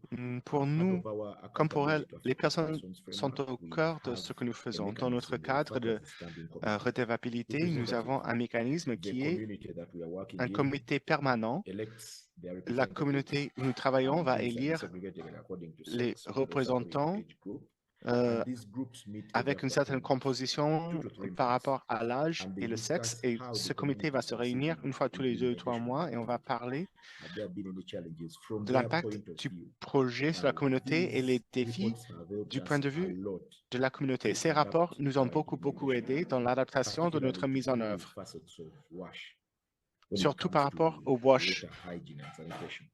Pour part nous, of our comme pour elle, accountability to les African personnes Nations sont framework, au we cœur de have ce que nous a faisons. Dans notre mechanism, a cadre de faculty standing committee, redevabilité, nous representative. avons un mécanisme The qui est community that we are working un in comité permanent. elects their La representatives, communauté où nous travaillons and va these are élire disaggregated according to les sex, those are three représentants age group, euh, and these groups meet every avec une certaine after 2 composition to 3 par months, rapport à l'âge and et they le sexe. discuss Et how ce the comité va community se is réunir succeeding une fois tous in les 2 ou 3 implementation mois of et on the va project. parler Have there been any challenges from de their l'impact point of du view? projet sur la communauté et les These défis reports have helped du us point de a vue lot de la communauté. to Ces adapt rapports nous ont our beaucoup implementation, aidés dans l'adaptation de notre particularly mise to en all œuvre, facets of WASH when it surtout par comes to rapport au WASH, water hygiene and sanitation.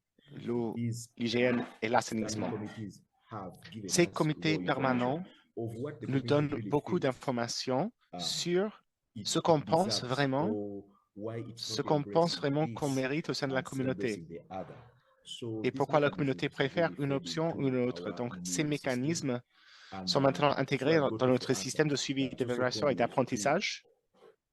l'eau, These l'hygiène et standing l'assainissement. committees have given Ces us comités raw information permanents of what the nous community donnent really beaucoup thinks d'informations sur it ce qu'on pense deserves vraiment, or why it's ce not qu'on pense embracing vraiment qu'on this mérite au sein de la and still communauté embracing the other. So et these pourquoi la communauté mechanisms have préfère really une fed option ou into une autre. our Donc, ces immune system, mécanismes and sont maintenant so I intégrés got dans with notre the système de answer suivi, that also d'évaluation et Congo is to d'apprentissage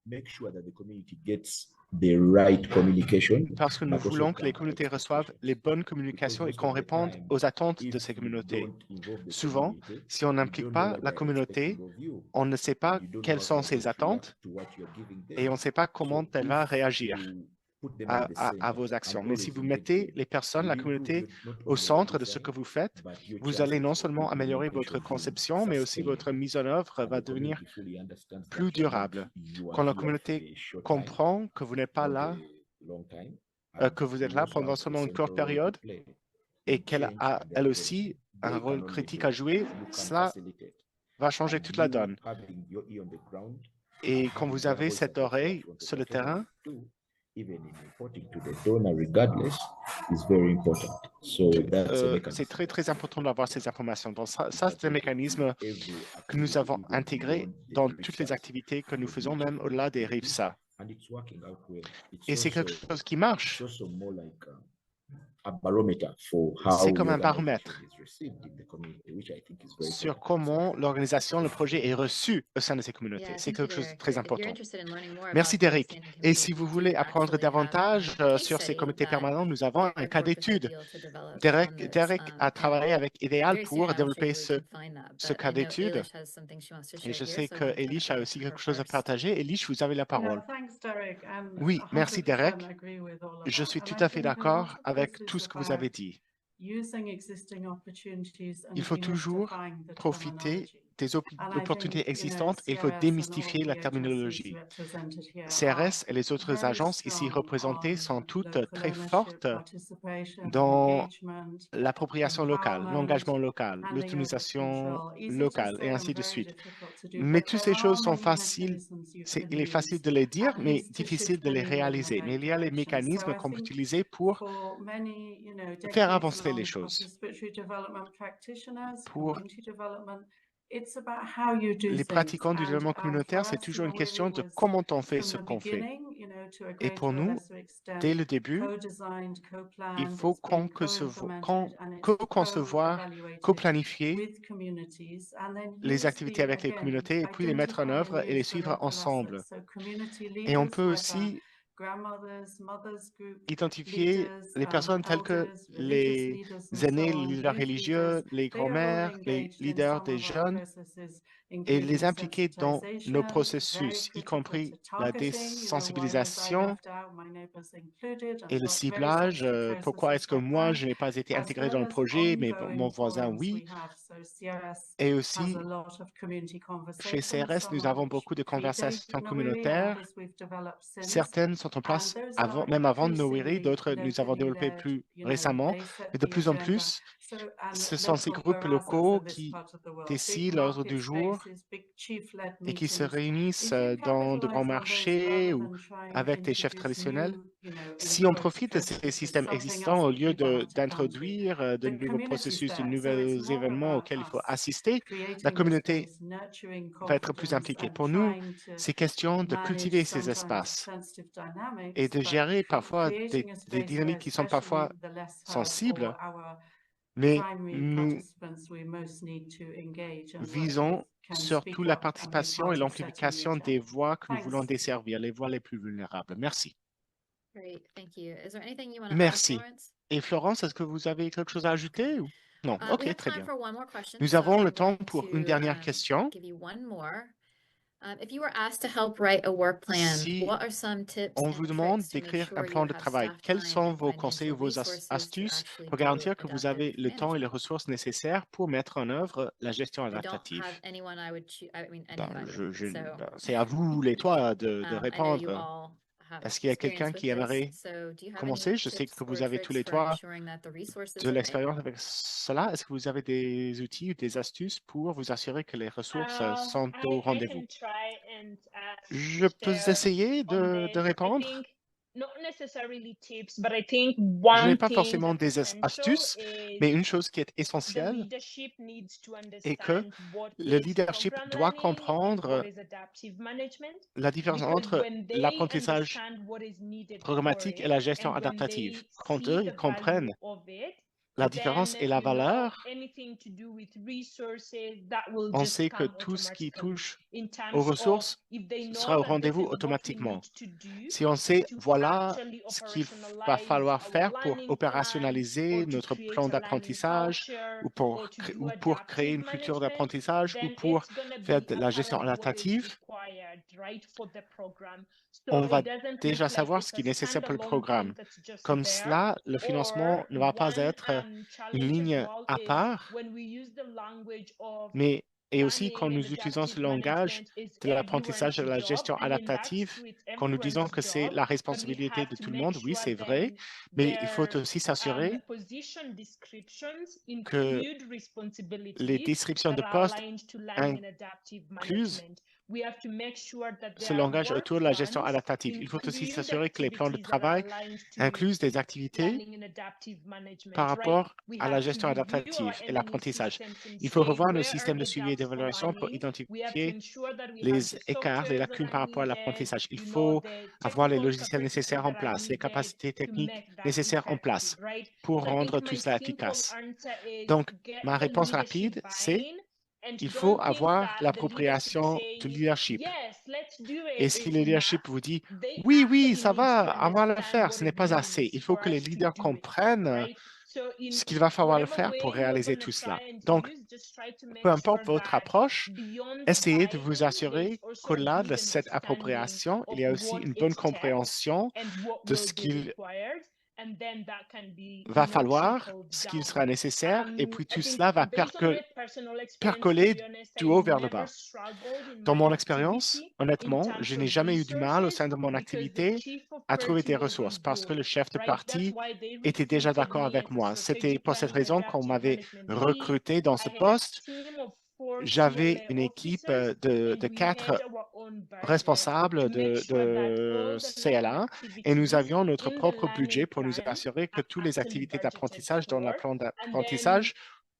make sure that the community gets the right communication, parce que nous but also voulons que les temper communautés reçoivent les expectations. bonnes Because communications et most qu'on of the réponde time, aux attentes de if ces you communautés. don't involve the Souvent, community, si on you n'implique don't know pas what la they're communauté, expecting of you, on ne sait and pas you don't know quelles how sont they're going ses to react attentes to what you're giving et them. on ne sait pas comment So elle va if réagir you put them at the à center vos actions. and Mais si always vous engage mettez them, les personnes, you la will improve communauté not au only your centre de ce que design, vous faites, but your vous allez non chances of seulement améliorer votre implementation being conception, mais aussi votre sustainable. mise en œuvre And va the community devenir fully understands plus that durable. you are Quand la here for communauté a short time, comprend que vous n'êtes pas not là, a long time, and que vous êtes you là also pendant have a seulement une courte central role to période play et in qu'elle change a and elle adaptation. aussi un They can rôle only critique do. à jouer, You can cela facilitate. va changer And toute la you donne. having your ear on the ground Et and quand vous having that avez voice cette at the oreille forefront of sur le whatever terrain, you do, even in reporting to the donor regardless, is very important. So that's a c'est mechanism très important d'avoir ces informations. Donc ça c'est un that we do mécanisme in every que nous activity, avons even intégré beyond the dans toutes les RIFSAs activités que nous with faisons, which même we are au-delà des activating, RIFSA. and it's working out well. It's Et c'est quelque also chose qui it's marche. also more like a barometer for how C'est comme the un organization baromètre is received in the community, which I think is very sur important. comment l'organisation, le projet est reçu au sein de ces communautés. Yeah, C'est thank you, quelque chose de Derek. très If you're important. interested in learning more Merci about the Derek. standing Et committee, si we vous do voulez apprendre actually have davantage a case sur ces study comités that permanents, nous avons un Derek cas worked with d'étude. Ideal to develop on Derek this. a And travaillé avec Ideal very soon pour I will show développer you where you can find that. ce But cas I know d'étude. Eilish has something she wants to Et share je here, sais so que I'm going to Elish turn a it aussi over to her quelque chose à first. partager. Elish, vous avez la parole. Oui, Oui, merci Derek. Je suis tout à fait d'accord avec tout ce que vous avez dit. Il faut toujours profiter des opportunités existantes et il faut démystifier la terminologie. CRS et les autres agences ici représentées sont toutes très fortes dans l'appropriation locale, l'engagement local, l'autonomisation locale et ainsi de suite. Mais toutes ces choses sont faciles, il est facile de les dire, mais difficile de les réaliser. Mais il y a les mécanismes qu'on peut utiliser pour faire avancer les choses. Pour les pratiquants du développement communautaire, c'est toujours une question de comment on fait ce qu'on fait. Et pour nous, dès le début, il faut co-concevoir, co-planifier les activités avec les communautés et puis les mettre en œuvre et les suivre ensemble. Et on peut aussi identifier les personnes telles que les aînés, les leaders religieux, les grands-mères, les leaders des jeunes, et les impliquer dans nos processus, y compris la désensibilisation et le ciblage. Pourquoi est-ce que moi, je n'ai pas été intégré dans le projet, mais mon voisin, oui. Et aussi, chez CRS, nous avons beaucoup de conversations communautaires. Certaines sont en place même avant de Nowiri, d'autres nous avons développé plus récemment. Et de plus en plus, Ce sont ces groupes locaux qui décident l'ordre du jour et qui se réunissent dans de grands marchés ou avec des chefs traditionnels. Si on profite de ces systèmes existants au lieu d'introduire de nouveaux processus, de nouveaux événements auxquels il faut assister, la communauté va être plus impliquée. Pour nous, c'est question de cultiver ces espaces et de gérer parfois des dynamiques qui sont parfois sensibles, mais nous visons surtout la participation et l'amplification des voix que nous voulons desservir, les voix les plus vulnérables. Merci. Great, thank you. Is there anything you want to add, Merci. Florence? Et Florence, est-ce que vous avez quelque chose à ajouter ou... Non, We ok, have très time bien. for one more question, Nous so avons le I'm temps going pour une to, dernière question. give you one more. If you were asked to help write a work plan, Si what are some tips on and vous demande tricks to make d'écrire un sure plan you de have travail, staff quels time sont and vos conseils financial ou vos resources to astuces actually pour do garantir que vous avez adaptive le temps et les management? ressources nécessaires pour mettre en œuvre la gestion I don't adaptative? have anyone I would choose, I mean, Ben, anybody, so. c'est à vous, les trois, de I know you répondre. all have Est-ce qu'il y a quelqu'un experience with qui this, aimerait so do you have any commencer? Je sais tips que vous or avez tous tricks les for trois ensuring that the resources de are there? l'expérience avec cela. Est-ce que vous avez des outils ou des astuces pour vous assurer que les ressources sont au I rendez-vous? can try and Je peux share essayer on de this. I répondre. think not necessarily tips, but I think Je n'ai one pas thing forcément that's des essential astuces, is mais une chose qui est the essentielle leadership needs to est que understand what le is leadership program doit learning and what comprendre is adaptive management. la différence Because entre when they l'apprentissage understand what is needed for programmatique et it la gestion and when adaptative. they Quand see eux, the ils value comprennent of it, la différence then et la you know valeur, anything to do with resources that will on just sait que come tout ce qui automatically touche in aux terms of ressources if they know sera au that this rendez-vous is what we automatiquement. need to do Si on sait, to voilà actually ce qu'il va operationalize falloir our faire pour learning plan opérationnaliser or to notre create plan a learning d'apprentissage culture ou or to do ou pour créer adaptive une culture management, d'apprentissage ou then pour it's going to faire be de la gestion apparent what is adaptative, required, right, for the program. on So va it doesn't déjà look like savoir it's ce a qui est nécessaire pour le standalone programme. thing that's just Comme there. cela, le financement Or ne va pas one être une challenge as ligne well à is part, when we use the language of mais et aussi quand learning and nous utilisons adaptive ce langage management is de l'apprentissage everyone's et de la job. gestion I mean, that's adaptative, true, it's quand nous disons everyone's que c'est job, la but we responsabilité have de to tout le make monde, oui, sure c'est vrai, then mais il faut their aussi s'assurer position descriptions que include les responsibilities descriptions de that are postes aligned to learning and adaptive inclusent management. We have to make sure that ce their langage work autour de la gestion plans adaptative. Il faut aussi include s'assurer que les plans de activities that are travail aligned to inclusent des activités learning and adaptive par management, right? rapport We à la have to gestion review our adaptative et LME l'apprentissage. systems and Il faut say revoir nos where are systèmes de the suivi et gaps for d'évaluation pour learning. We have to identifier ensure that we have les the écarts, les softwares that lacunes are par rapport à needed, l'apprentissage. Il you know, faut the avoir les technical logiciels capacity nécessaires en that are place, les needed capacités to techniques make that nécessaires en effective, place right? pour So I think rendre tout my cela simple efficace. answer is Donc, get ma the réponse leadership rapide, c'est buy-in and il faut don't think avoir that the leadership l'appropriation du saying leadership. yes, let's do Et it si is le enough. leadership vous dit They oui, oui, actually ça need to va, on va le understand faire, what ce n'est it pas assez. means Il faut for que les us to leaders do it, comprennent right? So ce in qu'il va falloir le whatever faire pour way you're réaliser going to tout cela. try and Donc, use, just try to peu make importe sure votre that approche, beyond essayez de buy-in, vous there assurer is also a qu'au-delà de good cette understanding appropriation, il of y a aussi what une bonne it takes compréhension and what de will ce be qu'il required. And then that can be, va falloir, trickled ce qu'il down. sera nécessaire, et puis I tout think cela va based on my personal experience, to percoler be honest, du I haut vers le never bas. struggled in Dans my mon expérience, activity in honnêtement, terms je n'ai of jamais eu du mal au resources sein de mon because the activité chief of à trouver party des was on ressources parce que board, le chef de right? That's parti why they était déjà recruited d'accord me avec as a moi. C'était strategic pour cette planning and raison qu'on adaptive m'avait management lead. recruté dans I ce had a poste. team of 4 J'avais CLA une équipe officers de and we had 4 our own budget responsables to make sure that de all the learning CLA et nous activities avions notre in the propre learning budget pour nous plan assurer que are toutes les actually activités budgeted d'apprentissage dans le for. plan And then d'apprentissage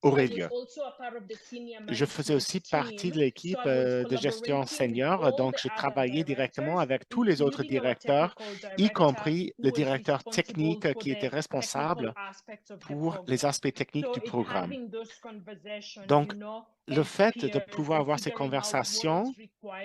I auraient was lieu. also a part of the senior Je faisais management aussi partie team. de l'équipe So I was de gestion collaborating with senior, all donc the je other travaillais directement directors, avec tous les autres including our directeurs, technical y director, compris who le was directeur responsible technique for qui était the technical responsable aspects of the pour les program. aspects techniques So du it's programme. having those conversations, Donc, le as fait de peers pouvoir and avoir ces figuring out what is conversations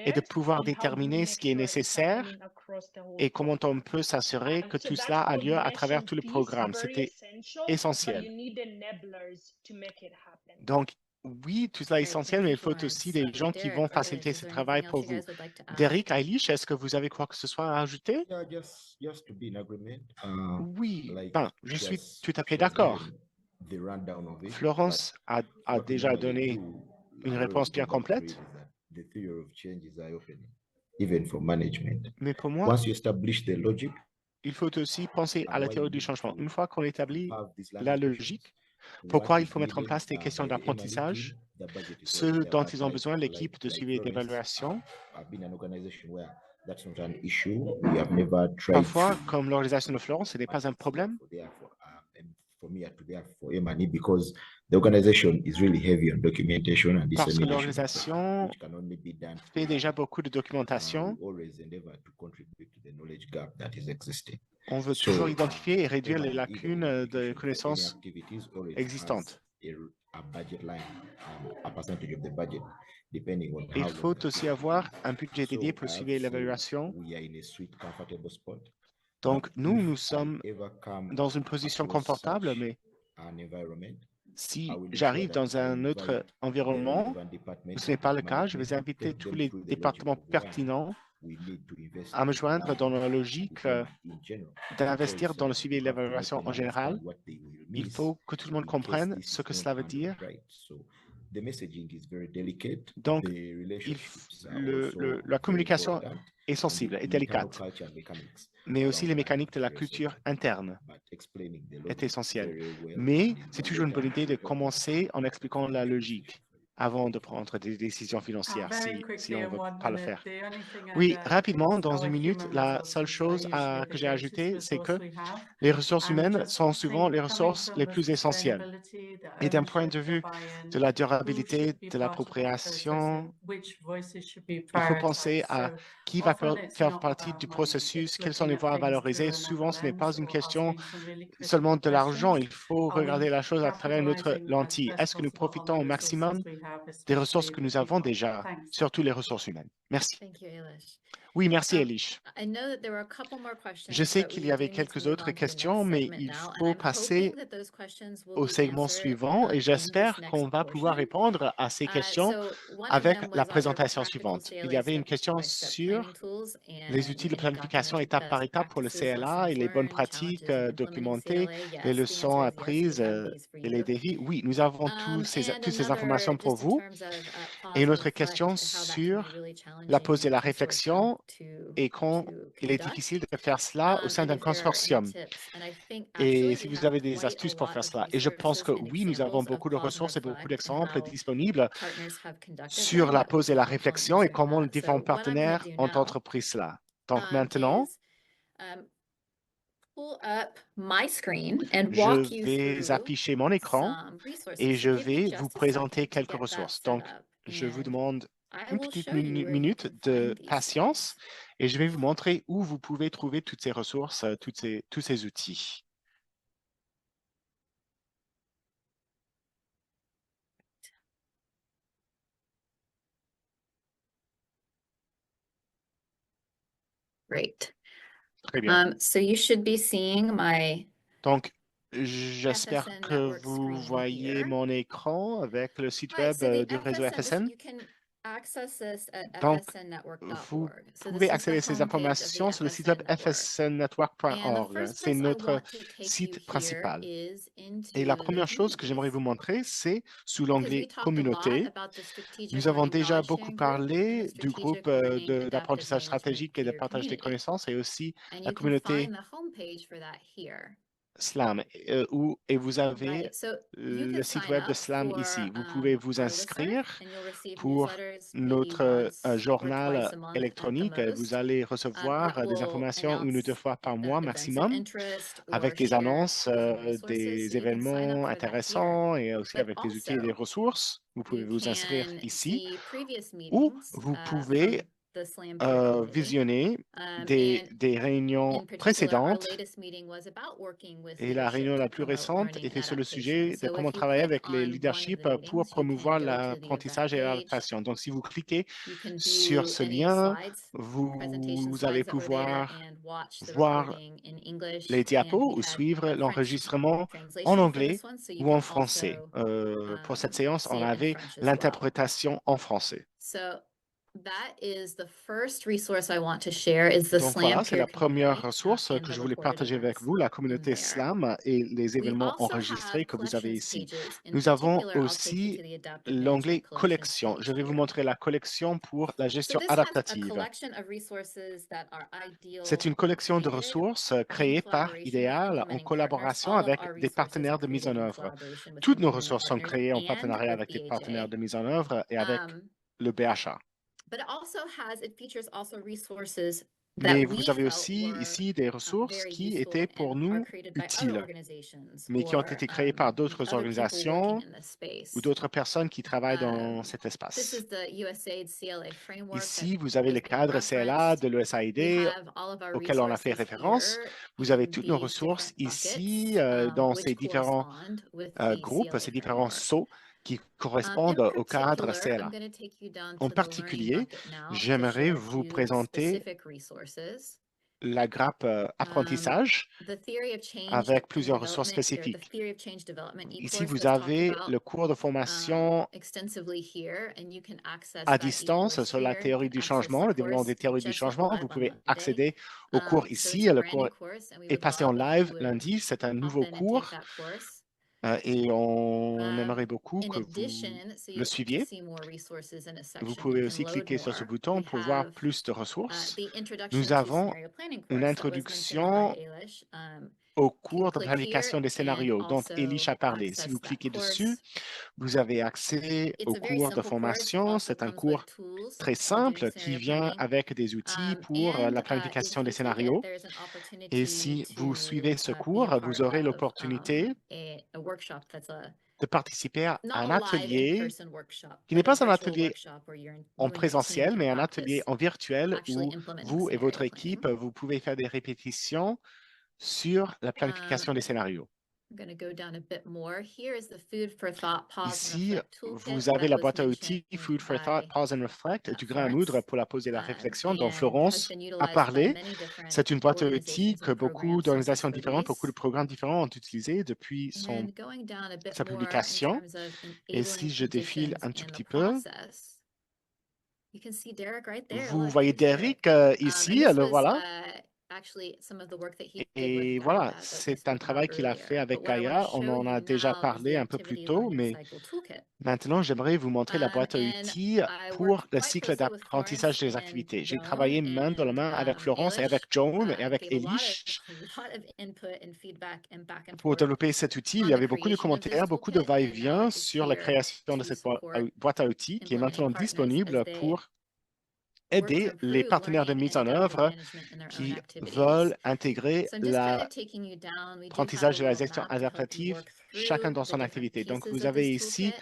et de required pouvoir and how do we déterminer ce make qui est sure it's nécessaire happening across the whole et comment on program. peut s'assurer que So tout that cela a lieu à travers coordination tout le piece, programme. very C'était essential, but essentiel. you need enablers to make it happen. Donc, oui, tout cela est Great, essentiel, thank mais you, il faut aussi Florence. des gens qui Derek vont or Liz, faciliter is ce there travail anything else pour you vous. guys would like to add? Derek, Eilish, est-ce que vous avez quoi que ce soit à ajouter? Yeah, just to be in agreement. Oui, Like ben, je suis she tout à fait has d'accord. given the rundown of it, Florence a what we déjà normally donné do, une I réponse always bien come back to it, complète, is that the theory of change is eye-opening, even for management. mais pour moi, Once you establish the logic il faut aussi penser and à la why you théorie du need changement. to Une fois qu'on établit have these la learning sessions, logique Pourquoi il faut mettre en place des questions d'apprentissage? Ce dont ils ont besoin, l'équipe de suivi et d'évaluation. Parfois, comme l'organisation de Florence, ce n'est pas un problème. Parce que l'organisation fait déjà beaucoup de documentation. On veut toujours identifier et réduire les lacunes de connaissances existantes. Il faut aussi avoir un budget dédié pour suivre l'évaluation. Donc, nous sommes dans une position confortable, mais si j'arrive dans un autre environnement où ce n'est pas le cas, je vais inviter tous les départements pertinents à me joindre dans la logique d'investir dans le suivi et l'évaluation en général. Il faut que tout le monde comprenne ce que cela veut dire. Donc, la communication est sensible et délicate, mais aussi les mécaniques de la culture interne est essentielle. Mais c'est toujours une bonne idée de commencer en expliquant la logique avant de prendre des décisions financières, si on ne veut pas le faire. Oui, rapidement, dans une minute, la seule chose que j'ai ajoutée, c'est que les ressources humaines sont souvent les ressources les plus essentielles. Et d'un point de vue de la durabilité, de l'appropriation, il faut penser à qui va faire partie du processus, quelles sont les voies à valoriser. Souvent, ce n'est pas une question seulement de l'argent. Il faut regarder la chose à travers notre lentille. Est-ce que nous profitons au maximum des ressources que nous avons déjà, surtout les ressources humaines? Merci. Oui, merci, Elish. Je sais qu'il y avait quelques autres questions, mais il faut passer au segment suivant et j'espère qu'on va pouvoir répondre à ces questions avec la présentation suivante. Il y avait une question sur les outils de planification étape par étape pour le CLA et les bonnes pratiques documentées, les leçons apprises et les défis. Oui, nous avons toutes ces informations pour vous. Et une autre question sur la pause et la réflexion et quand il est difficile de faire cela au sein d'un consortium. Et si vous avez des astuces pour faire cela. Et je pense que oui, nous avons beaucoup de ressources et beaucoup d'exemples disponibles sur la pause et la réflexion et comment les différents partenaires ont entrepris cela. Donc maintenant, je vais afficher mon écran et je vais vous présenter quelques ressources. Donc, je vous demande une petite minute de patience et je vais vous montrer où vous pouvez trouver toutes ces ressources, tous ces outils. Great. Très bien. So you should be seeing my Donc, j'espère que vous voyez mon écran avec le site web du réseau FSN. Donc, vous pouvez accéder à ces informations sur le site web fsnnetwork.org. C'est notre site principal. Et la première chose que j'aimerais vous montrer, c'est sous l'onglet « Communauté ». Nous avons déjà beaucoup parlé du groupe d'apprentissage stratégique et de partage des connaissances et aussi la communauté SLAM, et vous avez le site web de SLAM ici. Vous pouvez vous inscrire pour notre journal électronique. Vous allez recevoir des informations 1 ou 2 fois par mois maximum, avec des annonces, des événements intéressants et aussi avec des outils et des ressources. Vous pouvez vous inscrire ici ou vous pouvez visionner des réunions précédentes et la réunion la plus récente était sur le sujet de comment travailler avec les leaderships pour promouvoir l'apprentissage et l'adaptation. Donc, si vous cliquez sur ce lien, vous allez pouvoir voir les diapos ou suivre l'enregistrement en anglais ou en français. Pour cette séance, on avait l'interprétation en français. Donc voilà, c'est la première ressource que je voulais partager avec vous, la communauté SLAM et les événements enregistrés que vous avez ici. Nous avons aussi l'onglet collection. Je vais vous montrer la collection pour la gestion adaptative. C'est une collection de ressources créée par Ideal en collaboration avec des partenaires de mise en œuvre. Toutes nos ressources sont créées en partenariat avec des partenaires de mise en œuvre et avec le BHA. Mais vous avez aussi ici des ressources qui étaient pour nous utiles, mais qui ont été créées par d'autres organisations ou d'autres personnes qui travaillent dans cet espace. Ici, vous avez le cadre CLA de l'USAID auquel on a fait référence. Vous avez toutes nos ressources ici dans ces différents groupes, ces différents sauts qui correspondent au cadre CLA. En particulier, j'aimerais vous présenter la grappe apprentissage avec plusieurs ressources spécifiques. Ici, vous avez le cours de formation à distance sur la théorie du changement, le développement des théories du changement. Vous pouvez accéder au cours ici. Le cours est passé en live lundi. C'est un nouveau cours. Et on aimerait beaucoup que vous le suiviez. Vous pouvez aussi cliquer sur ce bouton pour voir plus de ressources. Nous avons une introduction au cours de planification des scénarios dont Elish a parlé. Si vous cliquez dessus, vous avez accès au cours de formation. C'est un cours très simple qui vient avec des outils pour la planification des scénarios. Et si vous suivez ce cours, vous aurez l'opportunité de participer à un atelier qui n'est pas un atelier en présentiel, mais un atelier en virtuel où vous et votre équipe, vous pouvez faire des répétitions sur la planification des scénarios. Ici, vous avez la boîte à outils Food for Thought, Pause and Reflect du grain à moudre pour la pause et la réflexion dont Florence a parlé. C'est une boîte à outils que beaucoup d'organisations différentes, beaucoup de programmes différents ont utilisé depuis sa publication. Et si je défile un tout petit peu, vous voyez Derek ici, le voilà. Et voilà, c'est un travail qu'il a fait avec Gaia. On en a déjà parlé un peu plus tôt, mais maintenant, j'aimerais vous montrer la boîte à outils pour le cycle d'apprentissage des activités. J'ai travaillé main dans la main avec Florence et avec Joan et avec Elish pour développer cet outil. Il y avait beaucoup de commentaires, beaucoup de va-et-vient sur la création de cette boîte à outils qui est maintenant disponible pour aider les partenaires de mise en œuvre qui veulent intégrer l'apprentissage de la gestion adaptative, chacun dans son activité. Donc, vous avez ici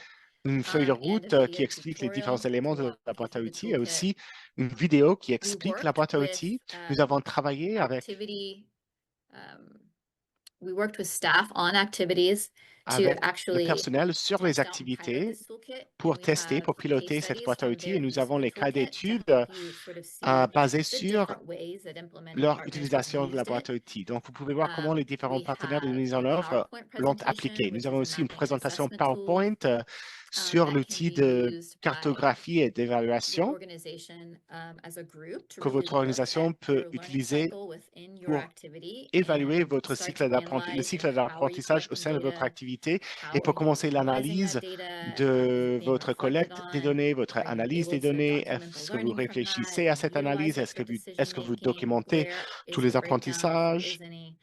une feuille de route qui explique les différents éléments de la boîte à outils et aussi une vidéo qui explique la boîte à outils. Nous avons travaillé avec le personnel sur les activités pour tester, pour piloter cette boîte à outils. Et nous avons les cas d'études basés sur leur utilisation de la boîte à outils. Donc, vous pouvez voir comment les différents partenaires de mise en œuvre l'ont appliqué. Nous avons aussi une présentation PowerPoint sur l'outil de cartographie et d'évaluation que votre organisation peut utiliser pour évaluer votre cycle d'apprentissage au sein de votre activité et pour commencer l'analyse de votre collecte des données, votre analyse des données. Est-ce que vous réfléchissez à cette analyse? Est-ce que vous documentez tous les apprentissages?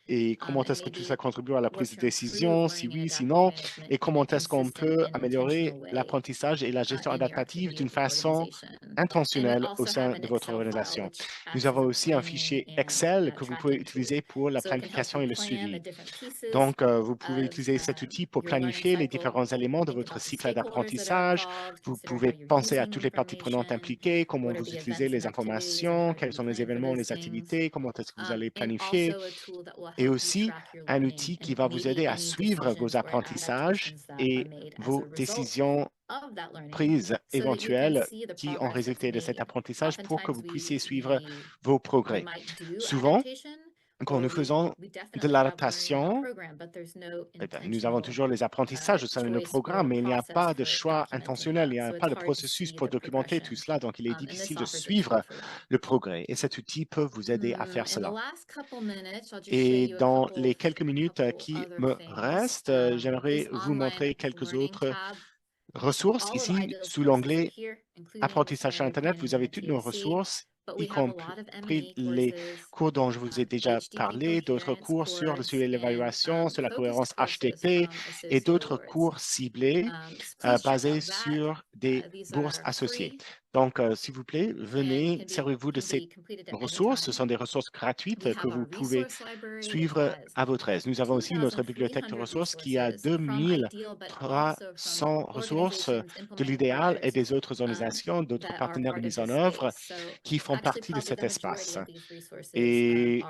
Et comment est-ce que tout ça contribue à la prise de décision? Si oui, si non? Et comment est-ce qu'on peut améliorer l'apprentissage et la gestion adaptative d'une façon intentionnelle au sein de votre organisation? Nous avons aussi un fichier Excel que vous pouvez utiliser pour la planification et le suivi. Donc, vous pouvez utiliser cet outil pour planifier les différents éléments de votre cycle d'apprentissage. Vous pouvez penser à toutes les parties prenantes impliquées, comment vous utilisez les informations, quels sont les événements, les activités, comment est-ce que vous allez planifier. Et aussi, un outil qui va vous aider à suivre vos apprentissages et vos décisions prises éventuelles qui ont résulté de cet apprentissage pour que vous puissiez suivre vos progrès. Souvent, quand nous faisons de l'adaptation, eh bien, nous avons toujours les apprentissages au sein de nos programmes, mais il n'y a pas de choix intentionnel, il n'y a pas de processus pour documenter tout cela, donc il est difficile de suivre le progrès. Et cet outil peut vous aider à faire cela. Et dans les quelques minutes qui me restent, j'aimerais vous montrer quelques autres ressources. Ici, sous l'onglet Apprentissage sur Internet, vous avez toutes nos ressources, y compris les cours dont je vous ai déjà parlé, d'autres cours sur le suivi et l'évaluation, sur la cohérence HTTP et d'autres cours ciblés basés sur des bourses associées. Donc, s'il vous plaît, venez, servez-vous de ces ressources. Ce sont des ressources gratuites que vous pouvez suivre à votre aise. Nous avons aussi notre bibliothèque de ressources qui a 2300 ressources de l'idéal et des autres organisations, d'autres partenaires de mise en œuvre qui font partie de cet espace. Et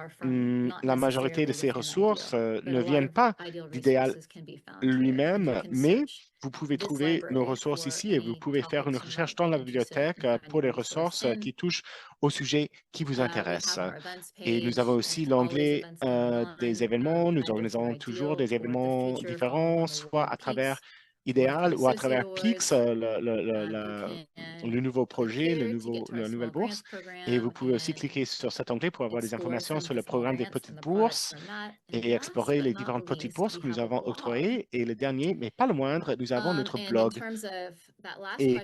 la majorité de ces ressources ne viennent pas d'idéal lui-même, mais vous pouvez trouver nos ressources ici et vous pouvez faire une recherche dans la bibliothèque pour les ressources qui touchent au sujet qui vous intéresse. Et nous avons aussi l'onglet des événements. Nous organisons toujours des événements différents, soit à travers Idéal ou à travers PIX, le nouveau projet, la nouvelle bourse. Et vous pouvez aussi cliquer sur cet onglet pour avoir des informations sur le programme des petites bourses et explorer les différentes petites bourses que nous avons octroyées. Et le dernier, mais pas le moindre, nous avons notre blog. Et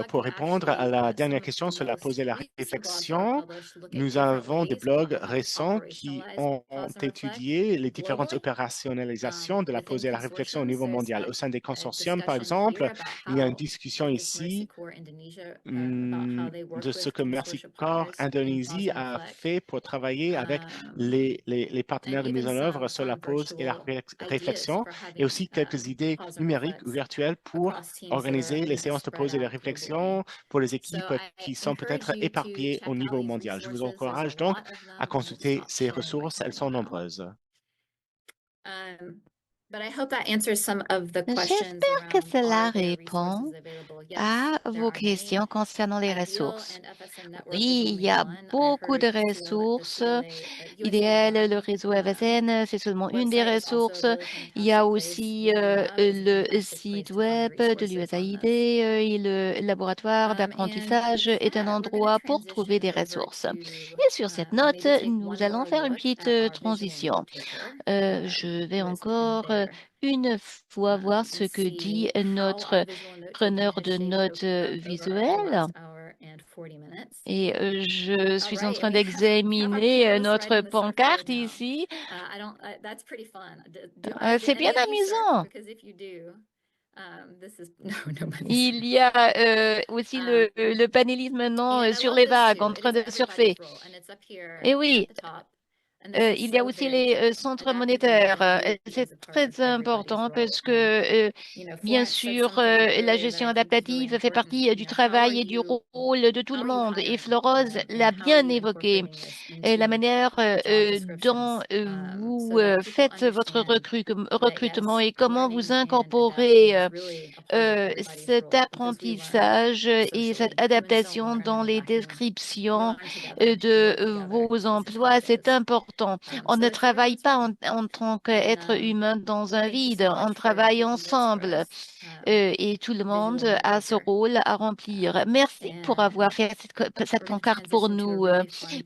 pour répondre à la dernière question sur la pause et la réflexion, nous avons des blogs récents qui ont étudié les différentes opérationnalisations de la pause et la réflexion au niveau mondial. Au sein des consortiums, par exemple, il y a une discussion ici de ce que Mercy Corps Indonésie a fait pour travailler avec les partenaires de mise en œuvre sur la pause et la réflexion, et aussi quelques idées numériques ou virtuelles pour organiser les séances de pause et de réflexion pour les équipes qui sont peut-être éparpillées au niveau mondial. Je vous encourage donc à consulter ces ressources, elles sont nombreuses. J'espère que cela répond à vos questions concernant les ressources. Oui, il y a beaucoup de ressources. Idéal, le réseau FSN, c'est seulement une des ressources. Il y a aussi le site web de l'USAID et le laboratoire d'apprentissage est un endroit pour trouver des ressources. Et sur cette note, nous allons faire une petite transition. Je vais encore une fois voir ce que dit notre preneur de notes visuelles. Et je suis en train d'examiner notre pancarte ici. C'est bien amusant. Il y a aussi le panélisme maintenant sur les vagues en train de surfer. Et oui, il y a aussi les centres monétaires. C'est très important parce que, bien sûr, la gestion adaptative fait partie du travail et du rôle de tout le monde. Et Florence l'a bien évoqué. Et la manière dont vous faites votre recrutement et comment vous incorporez cet apprentissage et cette adaptation dans les descriptions de vos emplois, c'est important. On ne travaille pas en tant qu'être humain dans un vide, on travaille ensemble et tout le monde a ce rôle à remplir. Merci pour avoir fait cette pancarte pour nous,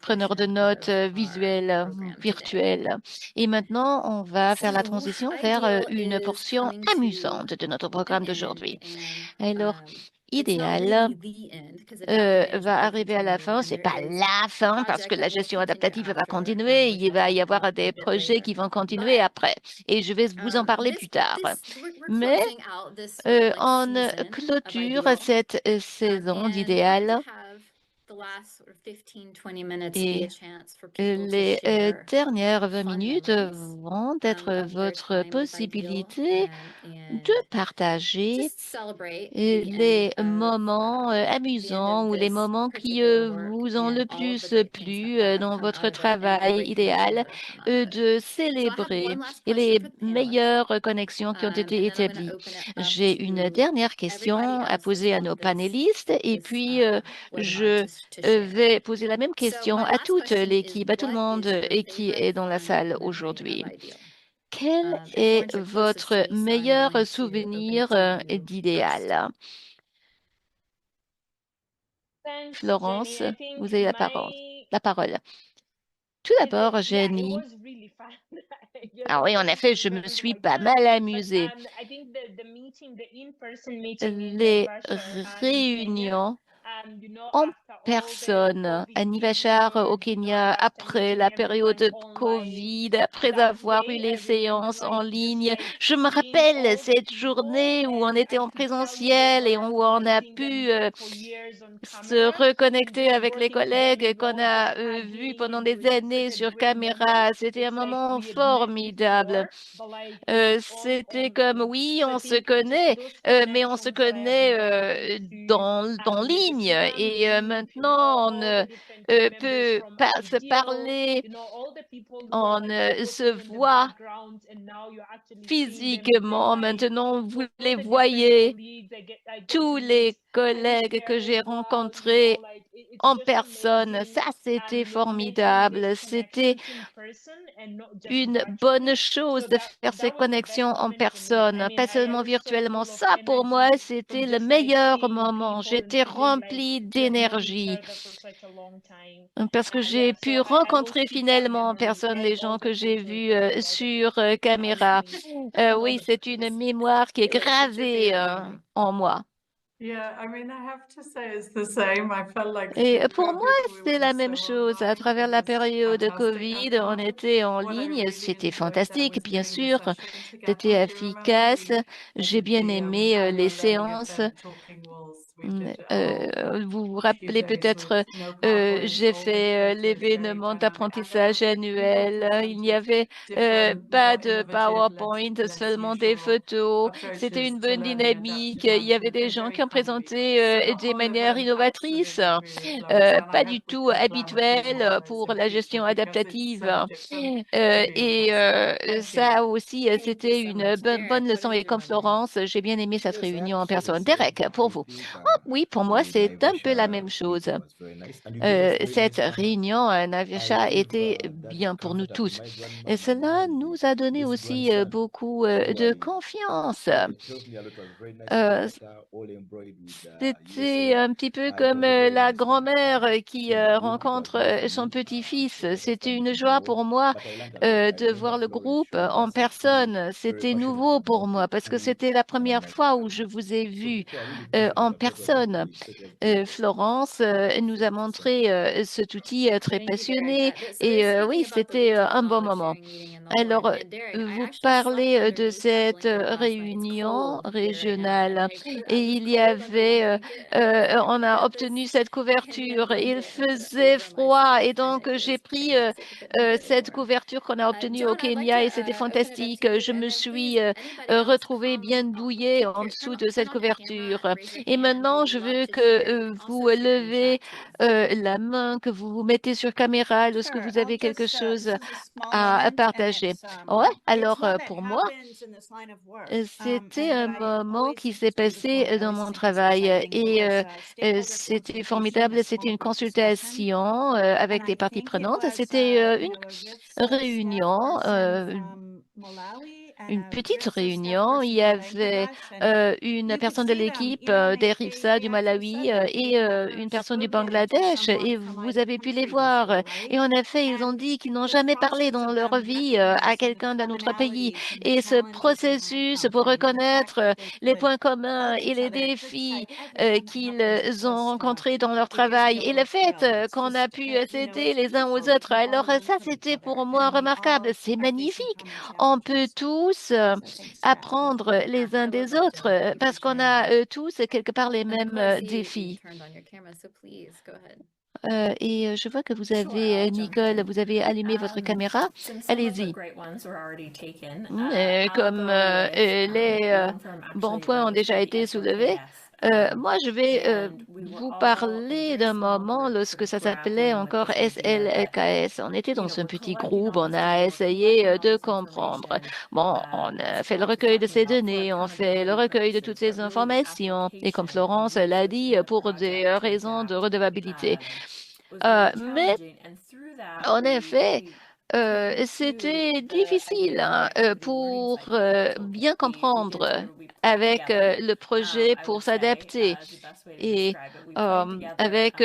preneurs de notes visuelles, virtuelles. Et maintenant, on va faire la transition vers une portion amusante de notre programme d'aujourd'hui. Alors, idéal va arriver à la fin. C'est pas la fin parce que la gestion adaptative va continuer. Il va y avoir des projets qui vont continuer après. Et je vais vous en parler plus tard. Mais on clôture cette saison d'idéal. Et les dernières 20 minutes vont être votre possibilité de partager les moments amusants ou les moments qui vous ont le plus plu dans votre travail idéal, de célébrer les meilleures connexions qui ont été établies. J'ai une dernière question à poser à nos panélistes et puis je vais poser la même question my à last toute question is, l'équipe, à tout le what monde is your qui favorite est dans la fun salle memory aujourd'hui. of IDEAL? Quel And est Florence, you're closest votre to me, so I'm meilleur going to souvenir open to you first. d'idéal? Thanks, Florence, Jenny. I think vous avez la parole. La parole. Tout d'abord, yeah, it Jenny. was really fun. Yes, Ah of oui, en course, it effet, was je me very suis quite pas fun. mal But amusée. I think the meeting, the in-person meeting in Les Naivasha, in Kenya, réunions you know, en after all the personne à COVID Nivachar au period, you know, Kenya after après meeting la everyone période online, Covid, après that avoir eu day, les I remember séances en like just ligne. like Je me seeing rappelle all the cette people, journée où on and était I en could tell you they présentiel et were où on a amazing pu and for years on se camera. And reconnecter just avec les working with them, you collègues qu'on know, a just vus hugging, pendant and it des was just such années a sur great moment. caméra. C'était un It's like moment we had met formidable. before, but like it was all C'était comme, online. oui, So I on se think just connaît, those mais on se connections that I have connaît made thanks to dans the ligne. program Et team, you know, maintenant, on all the different team members peut from pas se Ideal, parler, you know, all the people who are on like se working in the voit background, and now you're actually seeing them in real physiquement. life. Maintenant, vous All les the different voyez, colleagues I get tous to meet, les collègues que co-chair j'ai as well, you know, rencontrés like it's en just personne. amazing. Ça, c'était Making these formidable. C'était connections in person and not just une bonne virtually. chose So de faire ces that was the connexions best en moment for me. I personne, mean, pas I seulement was so virtuellement. full of Ça, pour moi, energy from c'était le just like meilleur seeing moment. people and J'étais feeling like remplie we have known each d'énergie other for such a long time. parce que Yeah, j'ai so pu I will rencontrer keep that finalement en memory personne and les all gens the que j'ai photos vus that I sur with caméra. me. Oui, c'est une mémoire qui est Kayla, what's your gravée favorite memory? en moi. Yeah, I mean, I have to say it's the same. I felt like Et through pour moi, COVID, we c'est were la même so chose. À online. travers It la was période fantastic. And Covid, on était en what I ligne. really C'était enjoyed there fantastique, was bien doing the sûr. session together. C'était Do you remember efficace. J'ai did bien the aimé les annual learning séances. event talking walls we did for Vous vous a few rappelez days peut-être, with no PowerPoints, j'ai all with fait very, very l'événement dynamic. And there d'apprentissage was like people annuel. Il n'y presented avait different, pas more de innovative, PowerPoint, less seulement des usual photos. C'était approaches une to bonne learning dynamique. adaptive Il y avait management des and gens very qui ont friendly. présenté So the des whole manières event innovatrices, absolutely really flowed. And I pas hope du we tout can plan a few more habituelles of those pour in la future gestion because it's adaptative. so different to be in Et person. Thank you. ça aussi, Thank you c'était so une much. Derek, bonne what leçon. is Et your comme memory? Florence, j'ai bien aimé cette Yes, I have réunion to en say the personne. same. Derek, pour I vous. think Oui, pour moi, the c'est un peu la Naivasha même chose. meeting was very nice, and you gave us very Cette nice grammar. réunion à I Naviasha believe était that bien pour nous comforted tous. my Et grandma, my cela mom, nous a donné this aussi grandson. beaucoup So de I confiance. it tells me a lot. Was very nice Euh, comforter, all embroidered with C'était USA. un petit peu It comme was a very la nice grand-mère qui thing to do. It was rencontre new for son me petit-fils. to C'était understand une it joie more, pour moi but I learned a lot. I de remember voir le Florence groupe showing en us a few personne. C'était passionate nouveau pour about moi the parce que food, c'était la and I'm première like, fois où je vous ai so vu people are really pushing en the program to personne. be such a good Florence nous a montré cet outil très Thank you, Derek. passionné So et they're oui, speaking about the c'était regional un bon knowledge moment. sharing meeting in the Alors, morning. And Derek, I vous actually slept parlez de underneath that cette blanket last night. It's réunion cold here right now, and régionale I et was il y cold under that avait, blanket, and I was like, on we a got this. obtenu cette Hand me a couverture. Il blanket. I put it faisait over froid myself, et and donc I j'ai just pris fantastic. It couldn't get any cette warmer. couverture qu'on a obtenue au John, I'd like to Kenya et c'était open it up fantastique. to you, Je and me then suis please, anybody else retrouvée bien come up douillée en here, dessous de cette turn on your camera couverture. and raise your Et hand. We maintenant, would je love veux to hear. You que can vous also share in levez chat too. la main, que vous vous mettez sur caméra lorsque Sure, vous I'll avez quelque just, chose this is a small à moment, and partager. it's, Ouais, it's alors one that pour moi, happens in this line of work, c'était and that un I moment always qui think s'est is beautiful. passé I dans always mon think it's travail exciting. It et was a stakeholder c'était consultation, a formidable. C'était small une group discussion, consultation and avec les I parties think it prenantes. was, C'était you une know, a RIFS staff réunion, person from Malawi and une a petite RIFS staff réunion. Il person y from avait Bangladesh, and une you could personne de see them, l'équipe even des like RIFSA du actually Malawi said that et they've never une personne du spoken to Bangladesh et someone from vous either avez pu les country voir. before, right? Et en effet, ils ont And dit qu'ils n'ont this jamais parlé process dans of leur them vie à recognizing the quelqu'un d'un autre pays. commonalities and the Et ce challenges they had processus come pour from, and the fact reconnaître that they les could points communs help et each les other, it just défis like everything that qu'ils happens is ont just rencontrés dans leur it gives me travail a et le little fait thrill. It's qu'on a just pu you know, s'aider it's les uns aux beautiful. We autres. can all Alors learn ça, from each c'était other, pour moi and we remarquable. all C'est are facing magnifique. common On peut challenges. tous So thanks, Steph. apprendre les uns I will des let autres Jenny keep parce qu'on sharing. a tous quelque part les And of mêmes course, you défis. turned on your camera, so please go ahead. Et je vois que vous Sure, avez, I'll jump Nicole, in. vous avez allumé votre caméra. Since some of the Allez-y. great ones were already taken, Comme I'll go with les one from bons actually points ont Relish déjà by the été soulevés, Moi, je vais vous parler d'un moment lorsque ça s'appelait encore SLKS. On était dans un petit groupe, on a essayé de comprendre. Bon, on a fait le recueil de ces données, on fait le recueil de toutes ces informations. Et comme Florence l'a dit, pour des raisons de redevabilité. Mais en effet, c'était difficile hein, pour bien comprendre avec le projet pour s'adapter. Et avec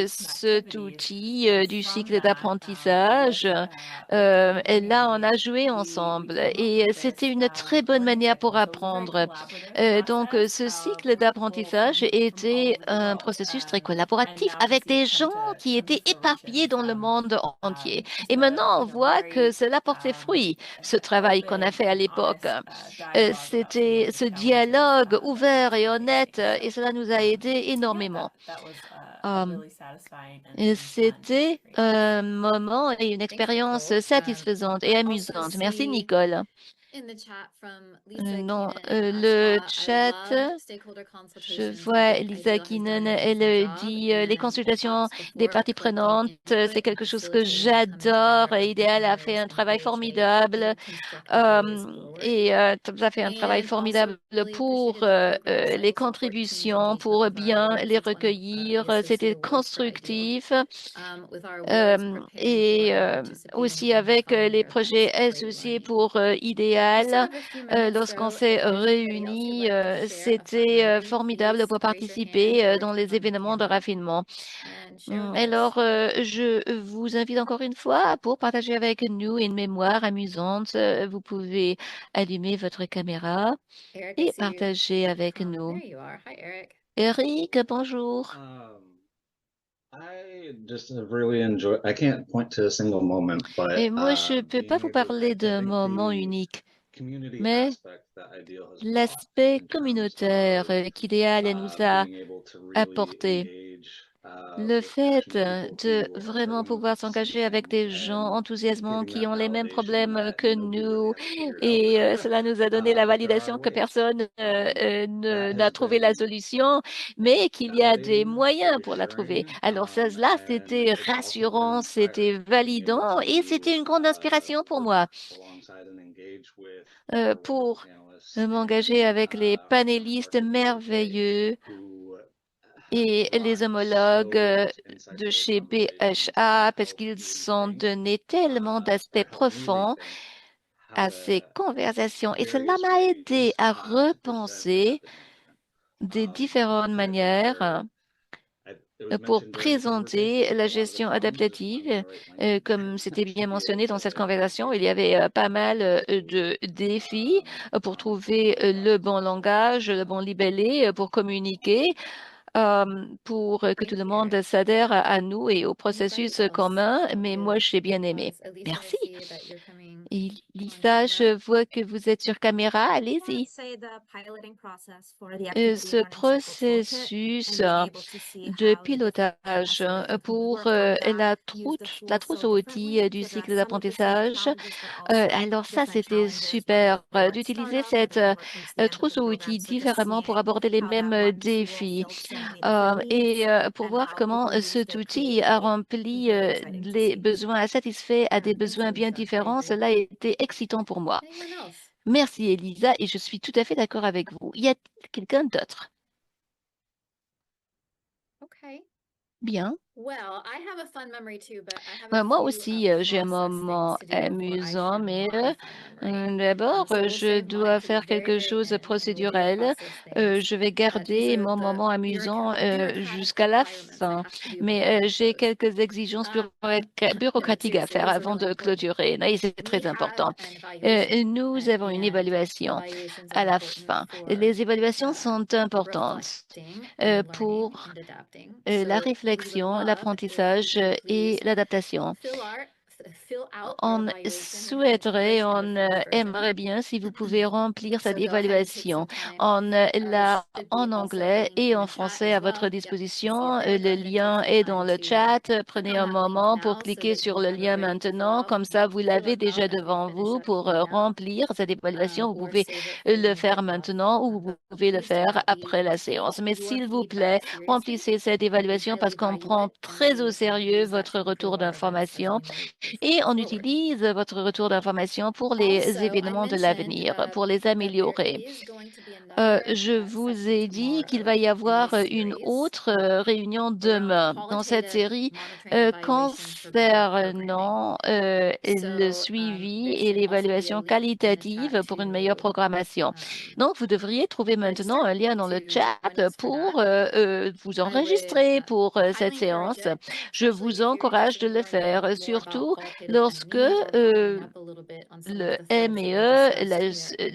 cet outil du cycle d'apprentissage, et là, on a joué ensemble et c'était une très bonne manière pour apprendre. Donc, ce cycle d'apprentissage était un processus très collaboratif avec des gens qui étaient éparpillés dans le monde entier. Et maintenant, on voit que cela porte ses fruits, ce travail qu'on a fait à l'époque. C'était ce dialogue ouvert et honnête et cela nous a aidés énormément. Et c'était un moment et une expérience satisfaisante et amusante. Merci, Nicole. Non, le chat, je vois Lisa Kinnon, elle dit les consultations des parties prenantes, c'est quelque chose que j'adore. Idéal a fait un travail formidable ça a fait un travail formidable pour les contributions, pour bien les recueillir. C'était constructif. Aussi avec les projets associés pour Idéal, lorsqu'on s'est réunis, c'était formidable pour participer dans les événements de raffinement. Alors, je vous invite encore une fois pour partager avec nous une mémoire amusante. Vous pouvez allumer votre caméra et partager avec nous. Eric, bonjour. Et moi, je ne peux pas vous parler d'un moment unique, mais l'aspect communautaire qu'Idéal nous a apporté. Le fait de vraiment pouvoir s'engager avec des gens enthousiasmants qui ont les mêmes problèmes que nous et cela nous a donné la validation que personne n'a trouvé la solution, mais qu'il y a des moyens pour la trouver. Alors cela, c'était rassurant, c'était validant et c'était une grande inspiration pour moi pour m'engager avec les panélistes merveilleux et les homologues de chez BHA parce qu'ils ont donné tellement d'aspects profonds à ces conversations. Et cela m'a aidé à repenser des différentes manières pour présenter la gestion adaptative. Comme c'était bien mentionné dans cette conversation, il y avait pas mal de défis pour trouver le bon langage, le bon libellé pour communiquer pour que tout le monde s'adhère à nous et au processus commun, mais moi, j'ai bien aimé. Merci. Et Lisa, je vois que vous êtes sur caméra. Allez-y. Ce processus de pilotage pour la trousse à outils du cycle d'apprentissage, alors ça, c'était super d'utiliser cette trousse à outils différemment pour aborder les mêmes défis pour voir comment cet outil a rempli les besoins, a satisfait à des besoins bien différents. Cela a été excitant pour moi. Merci, Elisa, et je suis tout à fait d'accord avec vous. Y a-t-il quelqu'un d'autre? Bien. Moi aussi, j'ai un moment amusant, mais d'abord, je dois faire quelque chose de procédurel. Je vais garder mon moment amusant jusqu'à la fin, mais j'ai quelques exigences bureaucratiques à faire avant de clôturer. Et c'est très important. Nous avons une évaluation à la fin. Les évaluations sont importantes pour la réflexion, l'apprentissage et l'adaptation. On souhaiterait, on aimerait bien si vous pouvez remplir cette évaluation. On l'a en anglais et en français à votre disposition. Le lien est dans le chat. Prenez un moment pour cliquer sur le lien maintenant. Comme ça, vous l'avez déjà devant vous pour remplir cette évaluation. Vous pouvez le faire maintenant ou vous pouvez le faire après la séance. Mais s'il vous plaît, remplissez cette évaluation parce qu'on prend très au sérieux votre retour d'information et on utilise votre retour d'information pour les événements de l'avenir, pour les améliorer. Je vous ai dit qu'il va y avoir une autre réunion demain dans cette série concernant le suivi et l'évaluation qualitative pour une meilleure programmation. Donc, vous devriez trouver maintenant un lien dans le chat pour vous enregistrer pour cette séance. Je vous encourage de le faire, surtout lorsque le MEE,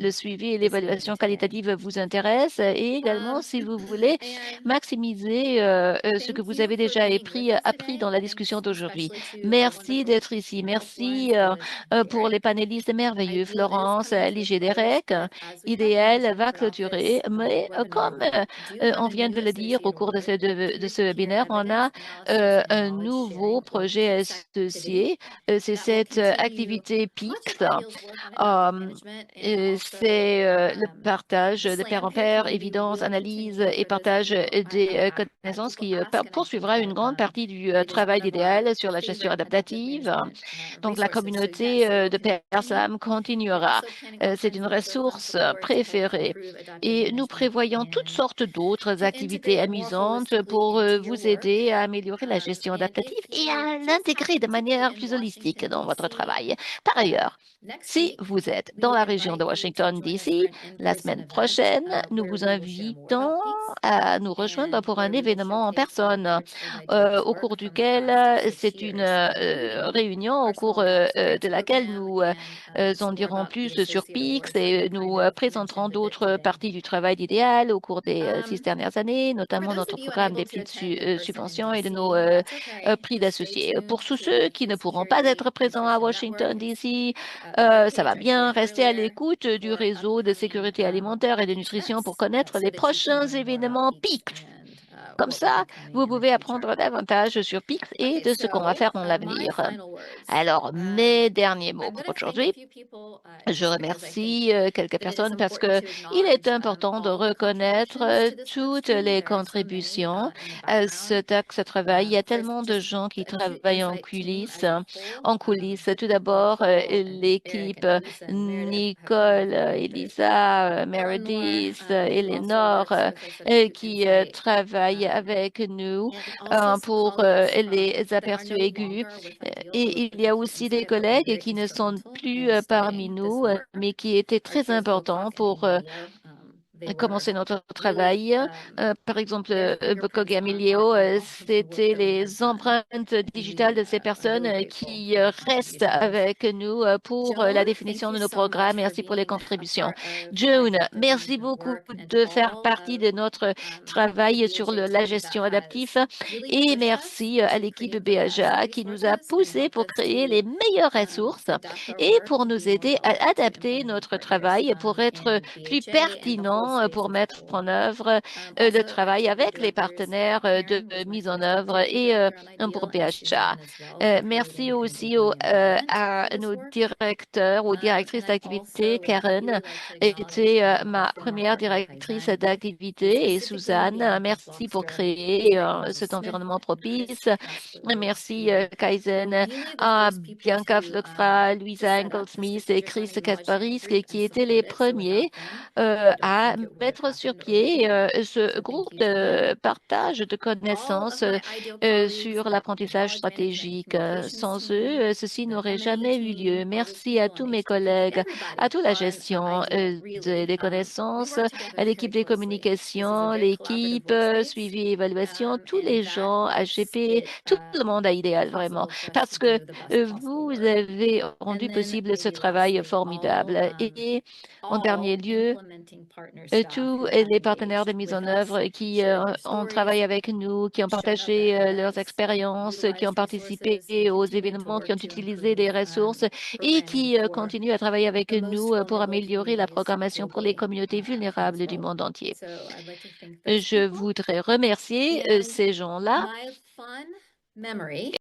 le suivi et l'évaluation qualitative vous intéressent et également si vous voulez maximiser ce que vous avez déjà appris dans la discussion d'aujourd'hui. Merci d'être ici. Merci pour les panélistes merveilleux. Florence, Lige Derek, IDL va clôturer, mais comme on vient de le dire au cours de ce webinaire, on a un nouveau projet associé. C'est cette activité PIX. C'est le partage de pair en pair, évidence, analyse et partage des connaissances qui poursuivra une grande partie du travail d'idéal sur la gestion adaptative. Donc, la communauté de PERSAM continuera. C'est une ressource préférée. Et nous prévoyons toutes sortes d'autres activités amusantes pour vous aider à améliorer la gestion adaptative et à l'intégrer de manière plus holistique dans votre travail. Par ailleurs, si vous êtes dans la région de Washington, D.C., la semaine prochaine, nous vous invitons à nous rejoindre pour un événement en personne au cours duquel c'est une réunion au cours de laquelle nous en dirons plus sur PIX et nous présenterons d'autres parties du travail d'idéal au cours des 6 dernières années, notamment notre programme des petites subventions et de nos prix d'associés. Pour tous ceux qui ne pourront pas être présents à Washington, D.C., ça va bien. Rester à l'écoute du réseau de sécurité alimentaire et de nutrition pour connaître les prochains événements PIC. Comme ça, vous pouvez apprendre davantage sur PIX et de ce qu'on va faire dans l'avenir. Alors, mes derniers mots pour aujourd'hui. Je remercie quelques personnes parce que il est important de reconnaître toutes les contributions à ce travail. Il y a tellement de gens qui travaillent en coulisses. Tout d'abord, l'équipe Nicole, Elisa, Meredith, Eleanor, qui travaillent avec nous pour les aperçus aigus. Et il y a aussi des collègues qui ne sont plus parmi nous, mais qui étaient très importants pour commencer notre travail. Par exemple, Bokog et Emilio, c'était les empreintes digitales de ces personnes qui restent avec nous pour la définition de nos programmes. Merci pour les contributions. June, merci beaucoup de faire partie de notre travail sur la gestion adaptive et merci à l'équipe BAJA qui nous a poussé pour créer les meilleures ressources et pour nous aider à adapter notre travail pour être plus pertinent pour mettre en œuvre le travail avec les partenaires de mise en œuvre et pour BHA. Merci aussi à nos directeurs ou directrices d'activité. Karen était ma première directrice d'activité et Suzanne, merci pour créer cet environnement propice. Merci Kaizen, à Bianca Fluxra, Louisa Englesmith et Chris Kasparis qui étaient les premiers à mettre sur pied ce groupe de partage de connaissances sur l'apprentissage stratégique. Sans eux, ceci n'aurait jamais eu lieu. Merci à tous mes collègues, à toute la gestion des connaissances, à l'équipe des communications, l'équipe suivi et évaluation, tous les gens, HGP, tout le monde à Idéal, vraiment, parce que vous avez rendu possible ce travail formidable. Et en dernier lieu, tous les partenaires de mise en œuvre qui ont travaillé avec nous, qui ont partagé leurs expériences, qui ont participé aux événements, qui ont utilisé des ressources et qui continuent à travailler avec nous pour améliorer la programmation pour les communautés vulnérables du monde entier. Je voudrais remercier ces gens-là